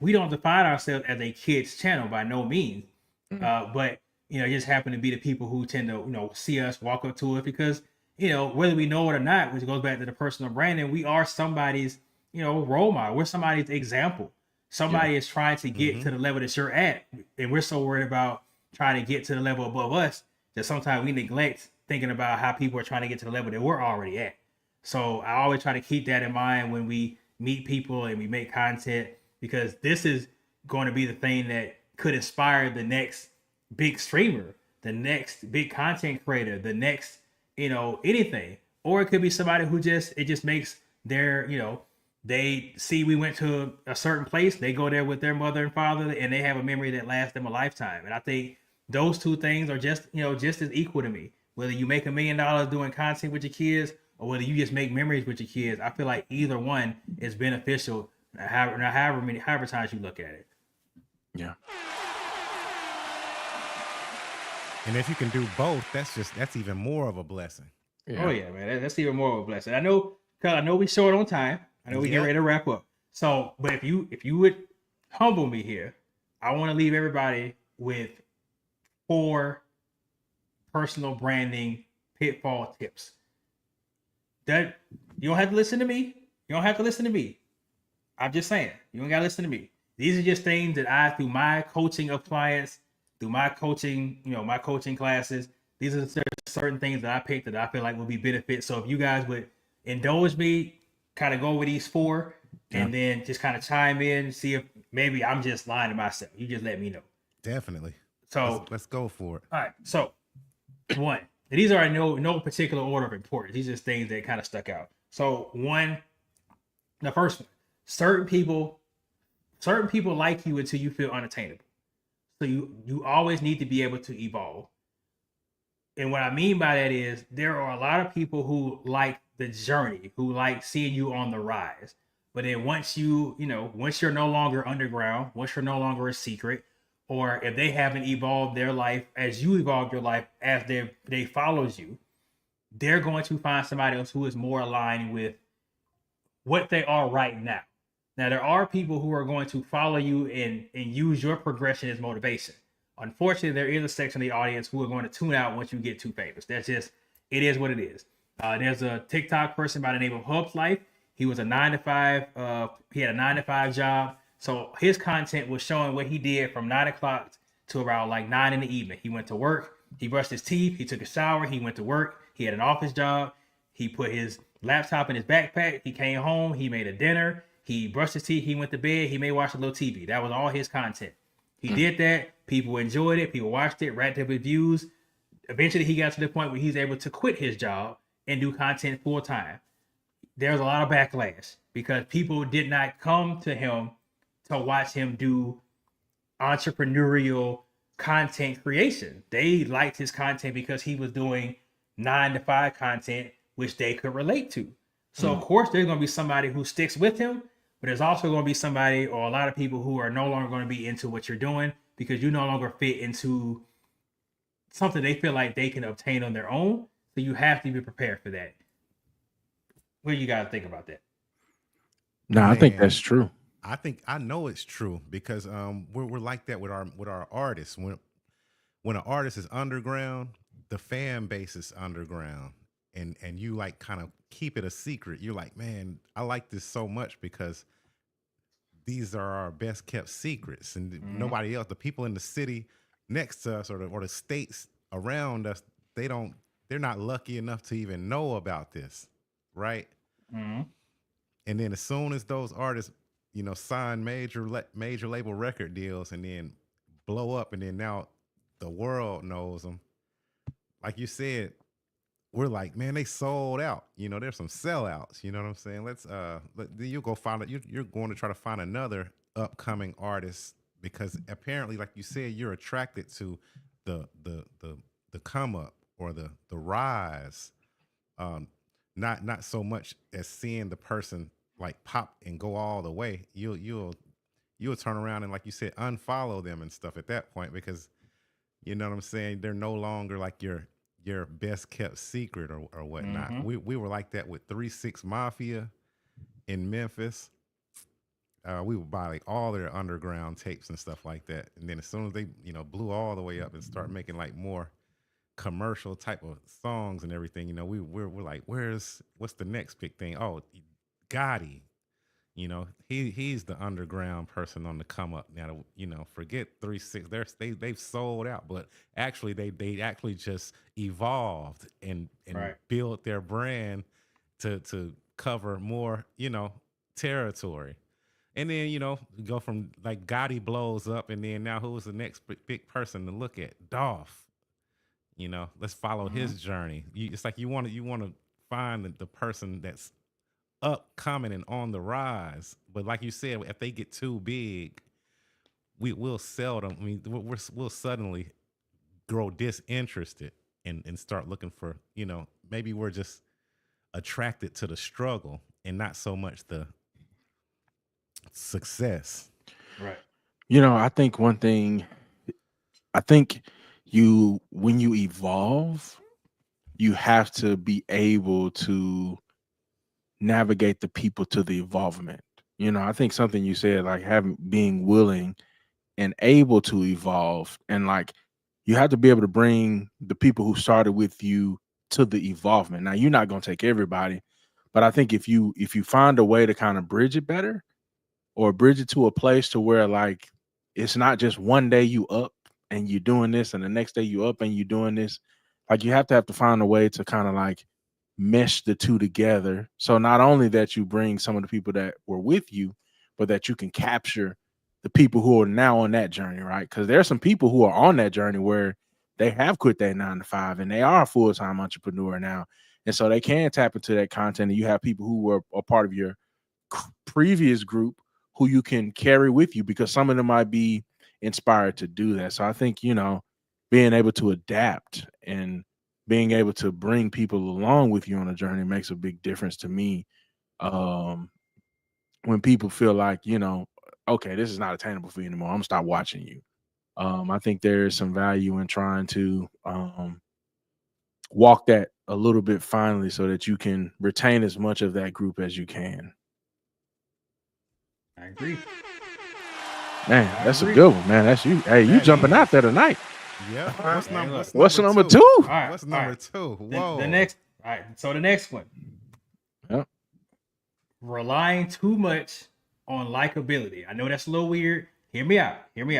we don't define ourselves as a kids channel by no means. But it just happen to be the people who tend to, see us, walk up to it because, whether we know it or not, which goes back to the personal branding, we are somebody's, role model. We're somebody's example. Somebody is trying to get to the level that you're at. And we're so worried about trying to get to the level above us that sometimes we neglect thinking about how people are trying to get to the level that we're already at. So I always try to keep that in mind when we meet people and we make content, because this is going to be the thing that could inspire the next big streamer, the next big content creator, the next, anything. Or it could be somebody who it just makes their, they see we went to a certain place, they go there with their mother and father, and they have a memory that lasts them a lifetime. And I think those two things are just as equal to me. Whether you make $1 million doing content with your kids or whether you just make memories with your kids, I feel like either one is beneficial, however times you look at it. Yeah. And if you can do both, that's even more of a blessing. Yeah. Oh yeah, man, that's even more of a blessing. I know we short on time. I know we get ready to wrap up. So, but if you would humble me here, I want to leave everybody with 4 personal branding pitfall tips. That you don't have to listen to me. You don't have to listen to me. I'm just saying, you don't gotta listen to me. These are just things that I, through my coaching of clients, through my coaching, my coaching classes, these are certain things that I picked that I feel like will be benefits. So if you guys would indulge me, kind of go with these 4 and then just kind of chime in, see if maybe I'm just lying to myself. You just let me know. Definitely. So let's go for it. All right. So 1, and these are in no particular order of importance. These are just things that kind of stuck out. So 1, the first one, certain people like you until you feel unattainable. So you always need to be able to evolve. And what I mean by that is there are a lot of people who like the journey, who like seeing you on the rise. But then once you're no longer underground, once you're no longer a secret, or if they haven't evolved their life as you evolved your life, as they follows you, they're going to find somebody else who is more aligned with what they are right now. Now, there are people who are going to follow you and use your progression as motivation. Unfortunately, there is a section of the audience who are going to tune out once you get too famous. It is what it is. There's a TikTok person by the name of Hub's Life. He was a 9-to-5. He had a 9-to-5 job. So his content was showing what he did from 9 o'clock to around like 9 in the evening. He went to work. He brushed his teeth. He took a shower. He went to work. He had an office job. He put his laptop in his backpack. He came home. He made a dinner. He brushed his teeth. He went to bed. He may watch a little TV. That was all his content. He did that. People enjoyed it. People watched it, racked up reviews. Eventually, he got to the point where he's able to quit his job and do content full time. There's a lot of backlash because people did not come to him to watch him do entrepreneurial content creation. They liked his content because he was doing 9-to-5 content, which they could relate to. So, of course, there's going to be somebody who sticks with him, but there's also going to be somebody or a lot of people who are no longer going to be into what you're doing because you no longer fit into something they feel like they can obtain on their own. So you have to be prepared for that. What do you guys think about that? No, I think that's true. I know it's true because we're like that with our artists. When an artist is underground, the fan base is underground, and you like kind of keep it a secret. You're like, man, I like this so much because these are our best kept secrets, and nobody else, the people in the city next to us or the states around us, they're not lucky enough to even know about this, right? Mm-hmm. And then as soon as those artists, sign major label record deals and then blow up, and then now the world knows them. Like you said, we're like, man, they sold out. There's some sellouts. You know what I'm saying? You go find it. You're going to try to find another upcoming artist because apparently, like you said, you're attracted to the come up or the rise. Not so much as seeing the person like pop and go all the way. You'll turn around and, like you said, unfollow them and stuff at that point because you know what I'm saying, they're no longer like your best kept secret or whatnot. We were like that with 3-6 Mafia in Memphis. we would buy like all their underground tapes and stuff like that. And then as soon as they, blew all the way up and start making like more commercial type of songs and everything, we're like, what's the next big thing? Oh, Gotti. He's the underground person on the come up now. Forget 3-6. They've sold out, but actually they actually just evolved and Right. built their brand to cover more territory. And then go from like Gotti blows up, and then now who's the next big person to look at? Dolph. Let's follow his journey. It's like you want to find the person that's upcoming and on the rise. But like you said, if they get too big, we'll sell them. I mean, we'll suddenly grow disinterested and start looking for, maybe we're just attracted to the struggle and not so much the success. Right. I think one thing, when you evolve, you have to be able to navigate the people to the evolvement. I think something you said, like being willing and able to evolve, and like you have to be able to bring the people who started with you to the evolvement. Now, you're not going to take everybody, but I think if you find a way to kind of bridge it better, or bridge it to a place to where like it's not just one day you up and you're doing this and the next day you up and you're doing this. Like you have to find a way to kind of like mesh the two together. So not only that you bring some of the people that were with you, but that you can capture the people who are now on that journey, right? Because there are some people who are on that journey where they have quit that 9 to 5 and they are a full-time entrepreneur now. And so they can tap into that content. And you have people who were a part of your previous group who you can carry with you, because some of them might be inspired to do that. So I think, being able to adapt and being able to bring people along with you on a journey makes a big difference to me. When people feel like, okay, this is not attainable for you anymore, I'm gonna stop watching you. I think there is some value in trying to walk that a little bit finely so that you can retain as much of that group as you can. I agree. Man, that's a good one, man. That's you. Hey, you jumping out there tonight. Yeah. What's number two? All right. What's all number right. 2? Whoa. The next. All right. So the next one. Yep. Relying too much on likability. I know that's a little weird. Hear me out. And we're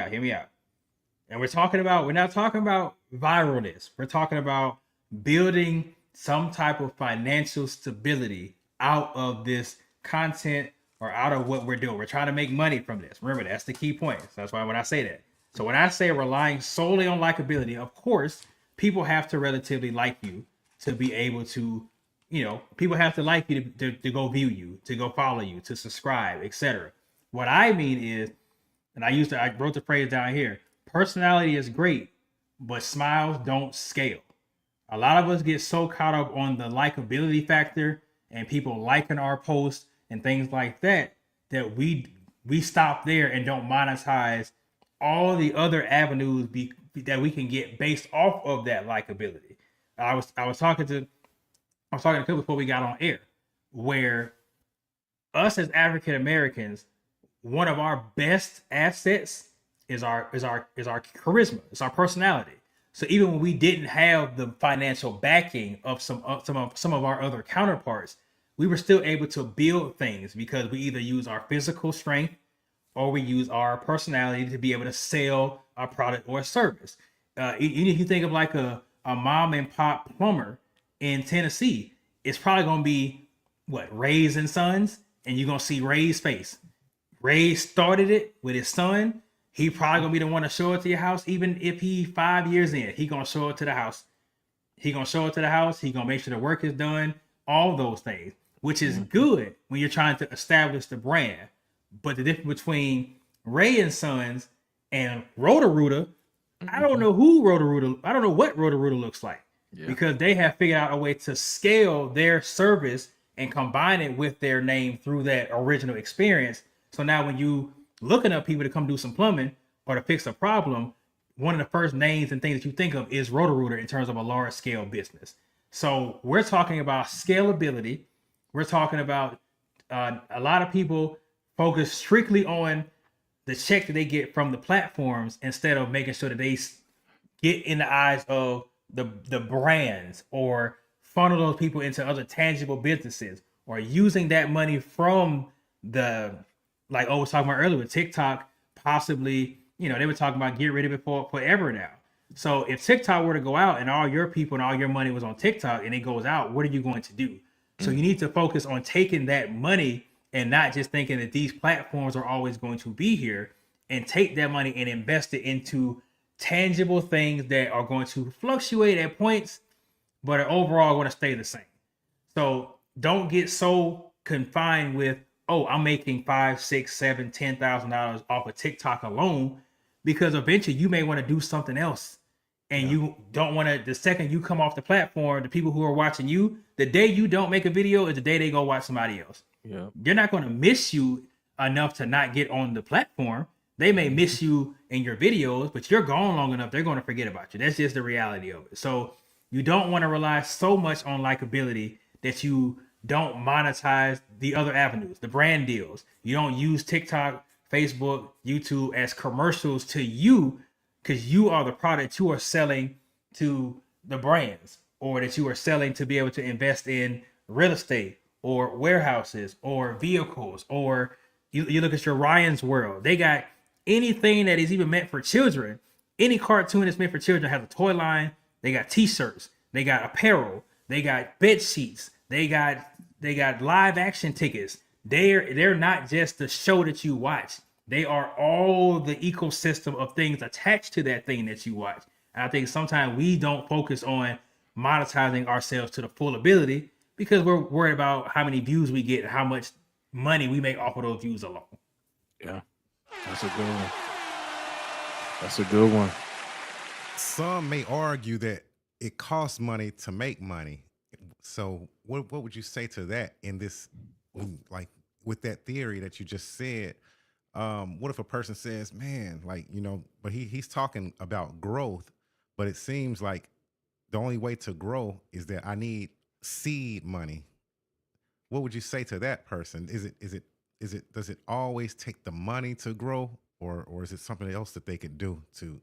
not talking about viralness. We're talking about building some type of financial stability out of this content or out of what we're doing. We're trying to make money from this. Remember, that's the key point. So that's why when I say that. So when I say relying solely on likability, of course, people have to relatively like you to be able to, people have to like you to go view you, to go follow you, to subscribe, etc. What I mean is, and I wrote the phrase down here, personality is great, but smiles don't scale. A lot of us get so caught up on the likability factor and people liking our posts and things like that, that we stop there and don't monetize all the other avenues that we can get based off of that likability. I was talking to people before we got on air, where us as African Americans, one of our best assets is our charisma, it's our personality. So even when we didn't have the financial backing of some of our other counterparts, we were still able to build things because we either use our physical strength or we use our personality to be able to sell a product or a service. Even if you think of like a mom and pop plumber in Tennessee, it's probably going to be Ray's and Sons, and you're going to see Ray's face. Ray started it with his son. He probably going to be the one to show it to your house. Even if he 5 years in, he going to show it to the house. He going to make sure the work is done. All those things, which is good when you're trying to establish the brand. But the difference between Ray and Sons and Roto-Rooter, I don't know what Roto-Rooter looks like, because they have figured out a way to scale their service and combine it with their name through that original experience. So now when you looking up people to come do some plumbing or to fix a problem, one of the first names and things that you think of is Roto-Rooter in terms of a large scale business. So we're talking about scalability. We're talking about a lot of people focus strictly on the check that they get from the platforms instead of making sure that they get in the eyes of the brands or funnel those people into other tangible businesses or using that money from the, like I was talking about earlier with TikTok, possibly, they were talking about get rid of it forever now. So if TikTok were to go out and all your people and all your money was on TikTok and it goes out, what are you going to do? So you need to focus on taking that money and not just thinking that these platforms are always going to be here, and take that money and invest it into tangible things that are going to fluctuate at points, but are overall going to stay the same. So don't get so confined with, oh, I'm making $5, $6, $7, $10,000 off of TikTok alone, because eventually you may want to do something else. And you don't want to, the second you come off the platform, the people who are watching you, the day you don't make a video is the day they go watch somebody else. Yeah. They're not going to miss you enough to not get on the platform. They may miss you in your videos, but you're gone long enough, they're going to forget about you. That's just the reality of it. So you don't want to rely so much on likability that you don't monetize the other avenues, the brand deals. You don't use TikTok, Facebook, YouTube as commercials to you, because you are the product you are selling to the brands, or that you are selling to be able to invest in real estate or warehouses or vehicles. Or you look at your Ryan's World. They got anything that is even meant for children. Any cartoon that's meant for children has a toy line. They got t-shirts. They got apparel. They got bed sheets. They got live action tickets. They're not just the show that you watch. They are all the ecosystem of things attached to that thing that you watch. And I think sometimes we don't focus on monetizing ourselves to the full ability because we're worried about how many views we get and how much money we make off of those views alone. Yeah, that's a good one. That's a good one. Some may argue that it costs money to make money. So what would you say to that in this, like with that theory that you just said? What if a person says, man, but he's talking about growth, but it seems like the only way to grow is that I need seed money. What would you say to that person? Does it always take the money to grow, or is it something else that they could do to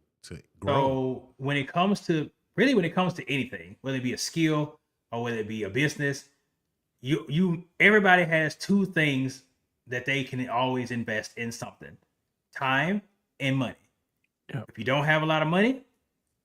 grow? So when it comes to anything, whether it be a skill or whether it be a business, everybody has two things that they can always invest in something: time and money. Yeah. If you don't have a lot of money,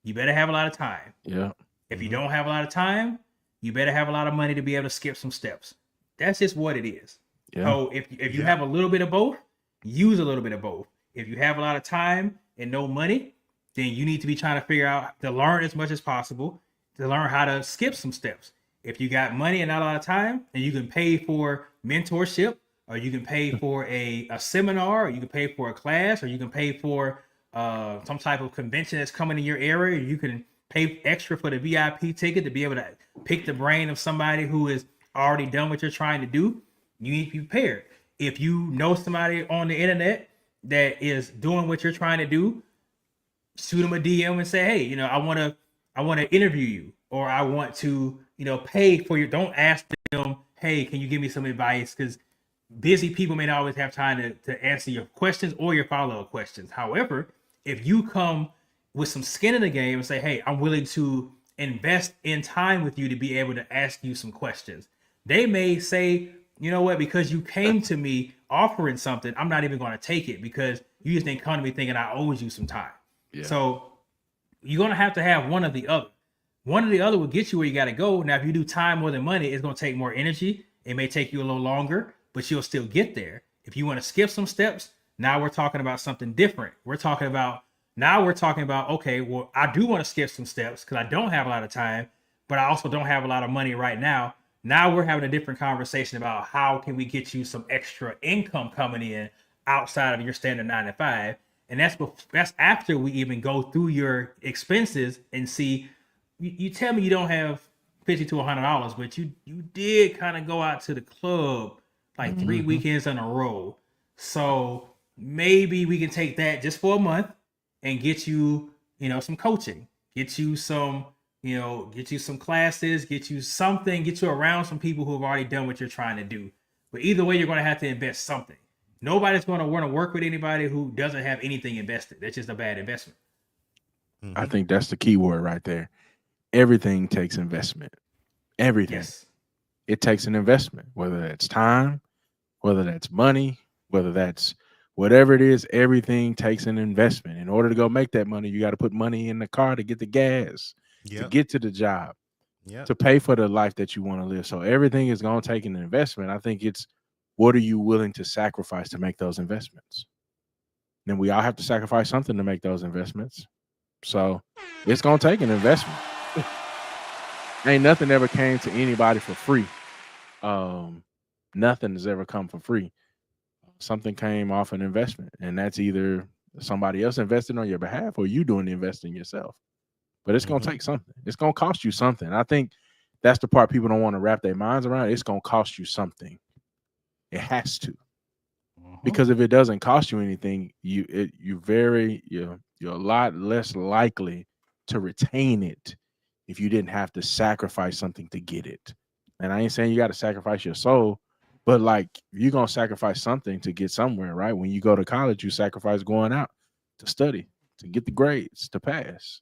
you better have a lot of time. Yeah. If you don't have a lot of time, you better have a lot of money to be able to skip some steps. That's just what it is. Yeah. So if you have a little bit of both, use a little bit of both. If you have a lot of time and no money, then you need to be trying to figure out to learn as much as possible, to learn how to skip some steps. If you got money and not a lot of time, then you can pay for mentorship, or you can pay for a seminar, or you can pay for a class, or you can pay for some type of convention that's coming in your area. You can pay extra for the VIP ticket to be able to pick the brain of somebody who is already done what you're trying to do. You need to be prepared. If you know somebody on the internet that is doing what you're trying to do, shoot them a DM and say, hey, I want to interview you, or I want to, pay for your. Don't ask them, hey, can you give me some advice? Because busy people may not always have time to answer your questions or your follow-up questions. However, if you come with some skin in the game and say, hey, I'm willing to invest in time with you to be able to ask you some questions, they may say, you know what, because you came to me offering something, I'm not even going to take it because you just didn't come to me thinking I owed you some time. Yeah. So you're going to have one or the other. One or the other will get you where you got to go. Now, if you do time more than money, it's going to take more energy. It may take you a little longer, but you'll still get there. If you want to skip some steps, now we're talking about something different. We're talking about, okay, well, I do want to skip some steps because I don't have a lot of time, but I also don't have a lot of money right now. Now we're having a different conversation about how can we get you some extra income coming in outside of your standard 9 to 5. And that's after we even go through your expenses and see, you tell me you don't have $50 to $100, but you did kind of go out to the club like 3 weekends in a row. So maybe we can take that just for a month and get you, some coaching, get you some classes, get you around some people who have already done what you're trying to do. But either way, you're going to have to invest something. Nobody's going to want to work with anybody who doesn't have anything invested. That's just a bad investment. I think that's the key word right there. Everything takes investment. Everything. Yes. It takes an investment, whether that's time, whether that's money, whether that's whatever it is, everything takes an investment. In order to go make that money, you got to put money in the car to get the gas, to get to the job, to pay for the life that you want to live. So everything is going to take an investment. I think it's, what are you willing to sacrifice to make those investments? Then we all have to sacrifice something to make those investments. So it's going to take an investment. Ain't nothing ever came to anybody for free. Nothing has ever come for free. Something came off an investment, and that's either somebody else investing on your behalf or you doing the investing yourself. But it's going to take something. It's going to cost you something. I think that's the part people don't want to wrap their minds around. It's going to cost you something. It has to. Because if it doesn't cost you anything, you're a lot less likely to retain it if you didn't have to sacrifice something to get it. And I ain't saying you got to sacrifice your soul, but like you're going to sacrifice something to get somewhere, right? When you go to college, you sacrifice going out to study, to get the grades, to pass.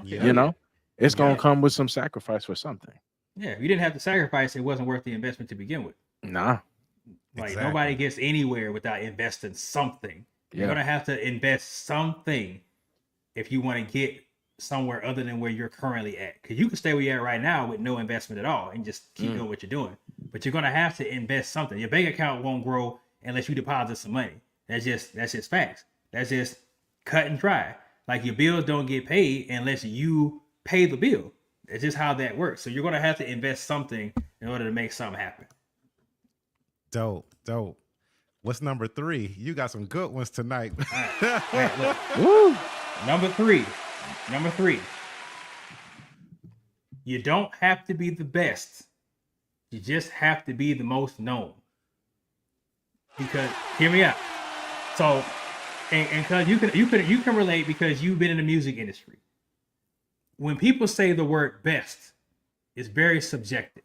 You know, it's going to come with some sacrifice for something. Yeah, if you didn't have to sacrifice, it wasn't worth the investment to begin with. Nah. Like nobody gets anywhere without investing something. You're going to have to invest something if you want to get somewhere other than where you're currently at. Because you can stay where you're at right now with no investment at all and just keep doing what you're doing. But you're going to have to invest something. Your bank account won't grow unless you deposit some money. That's just facts. That's just cut and dry. Like your bills don't get paid unless you pay the bill. That's just how that works. So you're going to have to invest something in order to make something happen. Dope. What's number 3? You got some good ones tonight. All right, look. Woo. Number three. You don't have to be the best. You just have to be the most known. Because hear me out. So, and because you can relate because you've been in the music industry. When people say the word best, it's very subjective.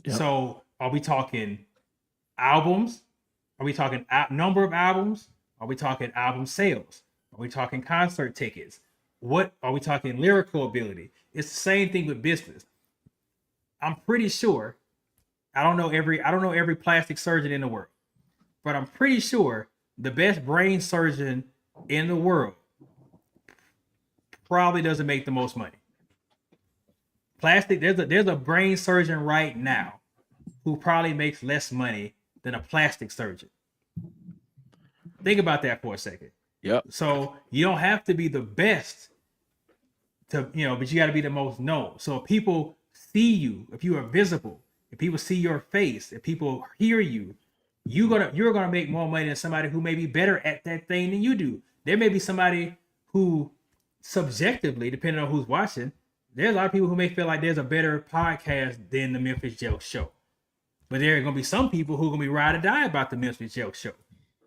Yep. So, are we talking albums? Are we talking number of albums? Are we talking album sales? Are we talking concert tickets? What are we talking lyrical ability? It's the same thing with business. I'm pretty sure, I don't know every plastic surgeon in the world, but I'm pretty sure the best brain surgeon in the world probably doesn't make the most money. There's a brain surgeon right now who probably makes less money than a plastic surgeon. Think about that for a second. Yep. So you don't have to be the best but you got to be the most known. So if people see you, if you are visible, if people see your face, if people hear you, you're gonna make more money than somebody who may be better at that thing than you do. There may be somebody who subjectively, depending on who's watching, there's a lot of people who may feel like there's a better podcast than the mr.jelks show. But there are going to be some people who are going to be ride or die about the mr.jelks show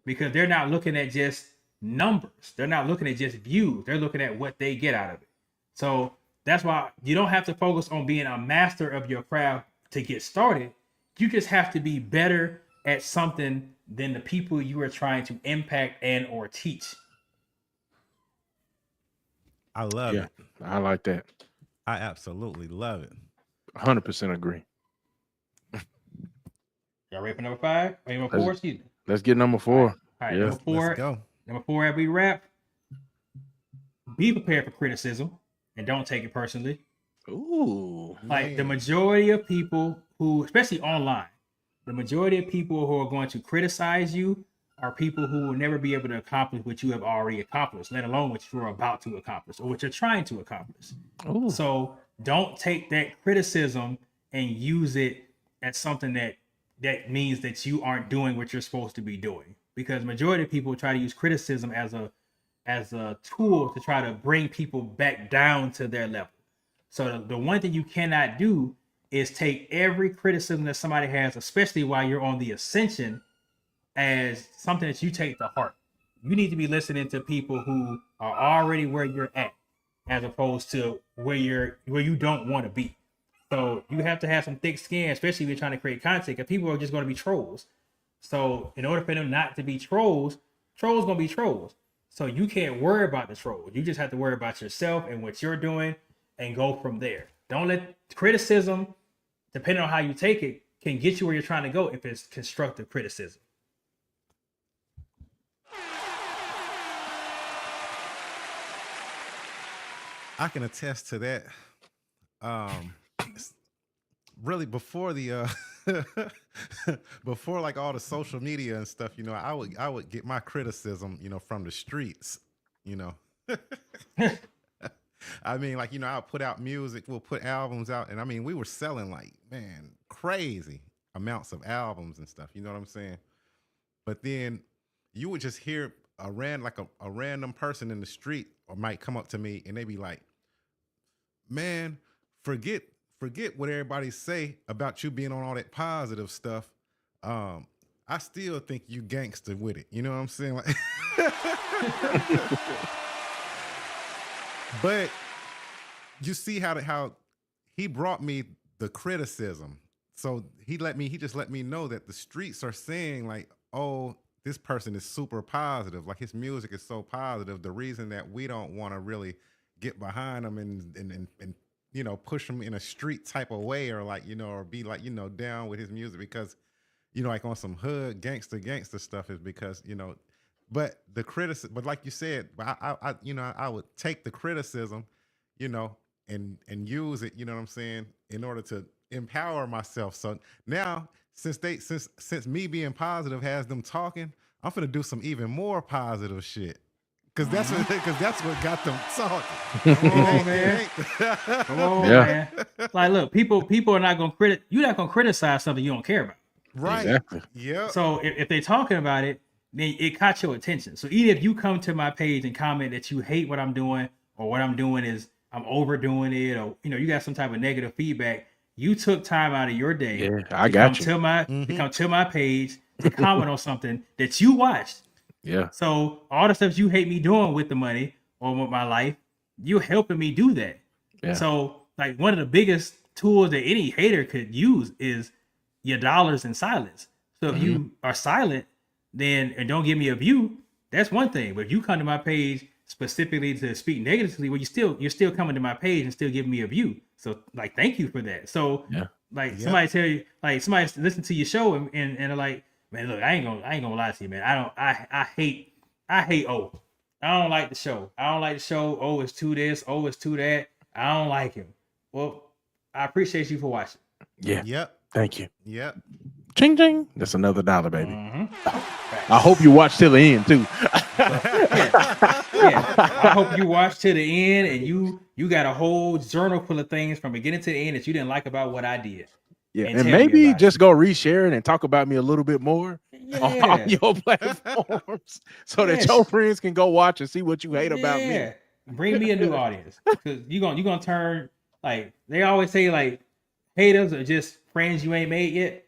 because they're not looking at just numbers. They're not looking at just views. They're looking at what they get out of it. So that's why you don't have to focus on being a master of your craft to get started. You just have to be better at something than the people you are trying to impact and or teach. I love it. I like that. I absolutely love it. 100% agree. Y'all ready for number 5? Or number 4? Excuse me. Let's get number 4. All right, number 4. Let's go. Number 4, as we wrap, be prepared for criticism and don't take it personally. Ooh. Like the majority of people who, especially online, the majority of people who are going to criticize you are people who will never be able to accomplish what you have already accomplished, let alone what you're about to accomplish or what you're trying to accomplish. Ooh. So don't take that criticism and use it as something that means that you aren't doing what you're supposed to be doing. Because majority of people try to use criticism as a tool to try to bring people back down to their level. So the one thing you cannot do is take every criticism that somebody has, especially while you're on the ascension, as something that you take to heart. You need to be listening to people who are already where you're at, as opposed to where you don't want to be. So you have to have some thick skin, especially if you're trying to create content, because people are just going to be trolls. So in order for them not to be trolls gonna be trolls. So you can't worry about the trolls. You just have to worry about yourself and what you're doing and go from there. Don't let criticism, depending on how you take it, can get you where you're trying to go if it's constructive criticism. I can attest to that. Really before the before like all the social media and stuff, you know, I would get my criticism, you know, from the streets, you know. I mean, like, you know, I'll put out music, we'll put albums out, and I mean, we were selling like, man, crazy amounts of albums and stuff, you know what I'm saying? But then you would just hear a random person in the street or might come up to me and they be like, man, forget what everybody say about you being on all that positive stuff. I still think you gangster with it. You know what I'm saying? Like, but you see how he brought me the criticism. So he just let me know that the streets are saying like, oh, this person is super positive. Like his music is so positive. The reason that we don't want to really get behind him and you know, push him in a street type of way or like, you know, or be like, you know, down with his music because, you know, like on some hood gangster stuff is because, you know, but the criticism, but like you said, I you know, I would take the criticism, you know, and use it, you know what I'm saying, in order to empower myself. So now since me being positive has them talking, I'm gonna do some even more positive shit. Cause that's what got them talking. Come on, man. Come on, man. Like, look, people are not gonna you're not gonna criticize something you don't care about. Right. Exactly. Yeah. So if they're talking about it, then it caught your attention. So even if you come to my page and comment that you hate what I'm doing, or what I'm doing is I'm overdoing it, or you know, you got some type of negative feedback, you took time out of your day to come to my page to comment on something that you watched. Yeah. So all the stuff you hate me doing with the money or with my life, you're helping me do that. Yeah. So like one of the biggest tools that any hater could use is your dollars in silence. So if you are silent, then and don't give me a view, that's one thing. But if you come to my page specifically to speak negatively, well, you're still coming to my page and still giving me a view. So like, thank you for that. So like somebody tell you, like somebody listen to your show and they're like, man, look, I ain't gonna lie to you, man. I hate O. I don't like the show. O is to this, O is to that. I don't like him. Well, I appreciate you for watching. Yeah. Yep. Thank you. Yep. Ching ching. That's another $1, baby. I hope you watch till the end too. I hope you watch to the end and you got a whole journal full of things from beginning to the end that you didn't like about what I did. Yeah, and maybe just go reshare it and talk about me a little bit more on your platforms so that your friends can go watch and see what you hate about me. Bring me a new audience, because you're gonna turn, like they always say, like haters are just friends you ain't made yet.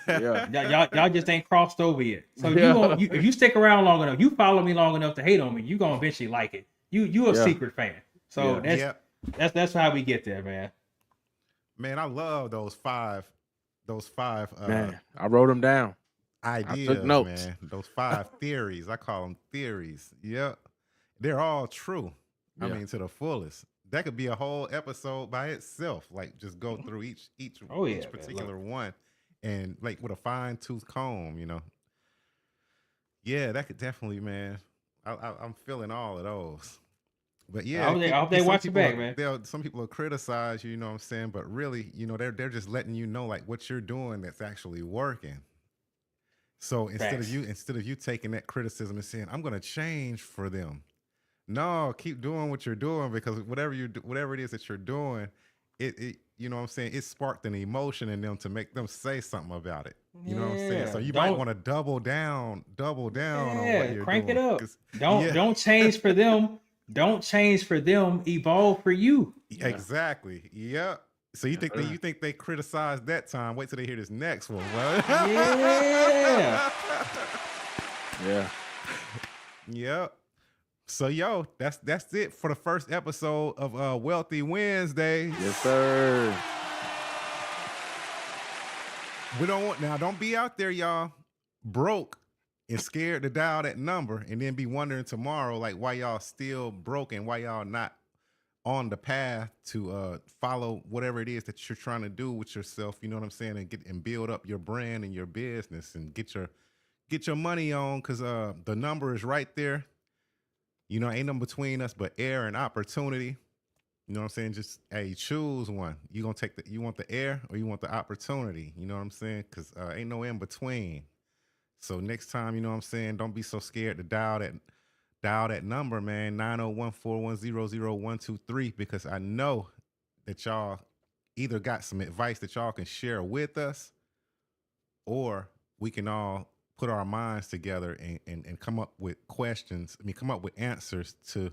Y'all just ain't crossed over yet. So if you stick around long enough, you follow me long enough to hate on me, you gonna eventually like it. You a secret fan. So that's how we get there, man. Man, I love those five man, I wrote them down. Ideas, I took notes. Man. Those 5 theories. I call them theories. Yep. They're all true. I mean, to the fullest. That could be a whole episode by itself. Like just go through each particular one and like with a fine-tooth comb, you know. Yeah, that could definitely, man. I'm feeling all of those. But yeah, I hope they watch you back, man. Some people will criticize you, you know what I'm saying? But really, you know, they're just letting you know like what you're doing that's actually working. So instead of you taking that criticism and saying, I'm gonna change for them. No, keep doing what you're doing, because whatever it is that you're doing, it you know what I'm saying, it sparked an emotion in them to make them say something about it. You know what I'm saying? So you might want to double down on what you're crank doing. It up. Don't change for them. Don't change for them. Evolve for you. Exactly. Yep. So you think they criticized that time? Wait till they hear this next one. Yeah. Yep. So that's it for the first episode of Wealthy Wednesday. Yes, sir. We don't want now. Don't be out there, y'all, broke and scared to dial that number, and then be wondering tomorrow, like, why y'all still broke and why y'all not on the path to follow whatever it is that you're trying to do with yourself. You know what I'm saying, and get and build up your brand and your business and get your money on, because the number is right there. You know, ain't nothing between us but air and opportunity. You know what I'm saying? Just, hey, choose one. You want the air or you want the opportunity? You know what I'm saying? Because ain't no in between. So next time, you know what I'm saying, don't be so scared to dial that number, man, 901-410-0123, because I know that y'all either got some advice that y'all can share with us, or we can all put our minds together and come up with come up with answers to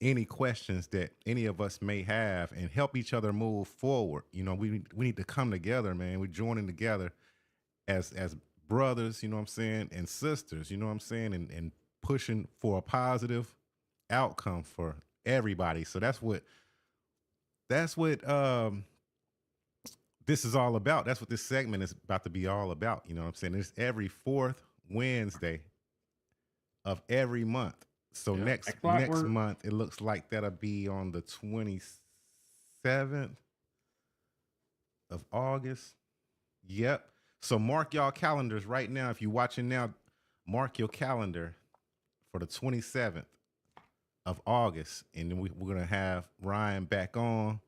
any questions that any of us may have, and help each other move forward. You know, we need to come together, man. We're joining together as brothers, you know what I'm saying, and sisters, you know what I'm saying, and pushing for a positive outcome for everybody. So that's what this is all about. That's what this segment is about to be all about. You know what I'm saying? It's every fourth Wednesday of every month. So next month, it looks like that'll be on the 27th of August. Yep. So mark y'all calendars right now. If you're watching now, mark your calendar for the 27th of August. And then we're going to have Ryan back on.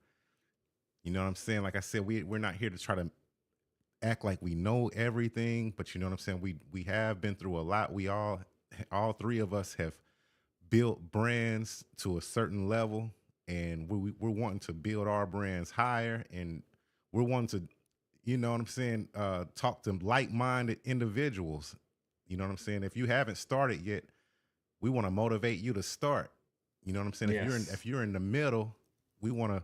You know what I'm saying? Like I said, we're not here to try to act like we know everything, but you know what I'm saying? We have been through a lot. We all three of us have built brands to a certain level, and we're wanting to build our brands higher, and we're wanting to, you know what I'm saying, talk to like-minded individuals. You know what I'm saying? If you haven't started yet, we want to motivate you to start. You know what I'm saying? Yes. If you're in the middle, we want to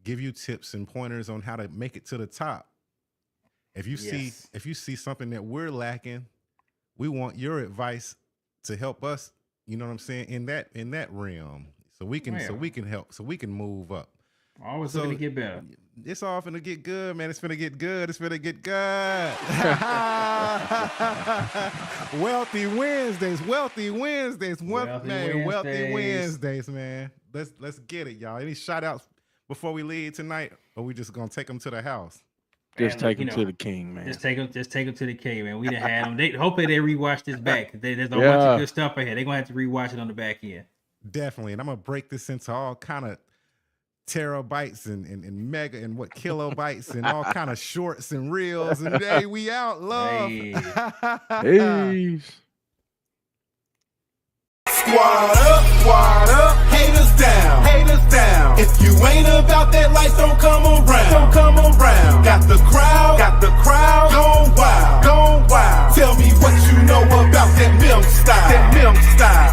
give you tips and pointers on how to make it to the top. If you see something that we're lacking, we want your advice to help us, you know what I'm saying, in that realm. So we can help, so we can move up. Always looking to get better. It's all finna get good, man. It's finna get good. It's finna get good. Wealthy Wednesdays. Wealthy Wednesdays, man. Let's get it, y'all. Any shout outs before we leave tonight, or we just gonna take them to the house? Just take them to the king, man. Just take them to the king, man. We done had them. Hopefully they rewatch this back. There's a bunch of good stuff ahead. They're gonna have to rewatch it on the back end. Definitely, and I'm gonna break this into all kind of terabytes and mega and kilobytes and all kind of shorts and reels. And hey, we out, love. Peace. Squad up, haters down. If you ain't about that life, don't come around. Got the crowd, gone wild. Tell me what you know about that milk style.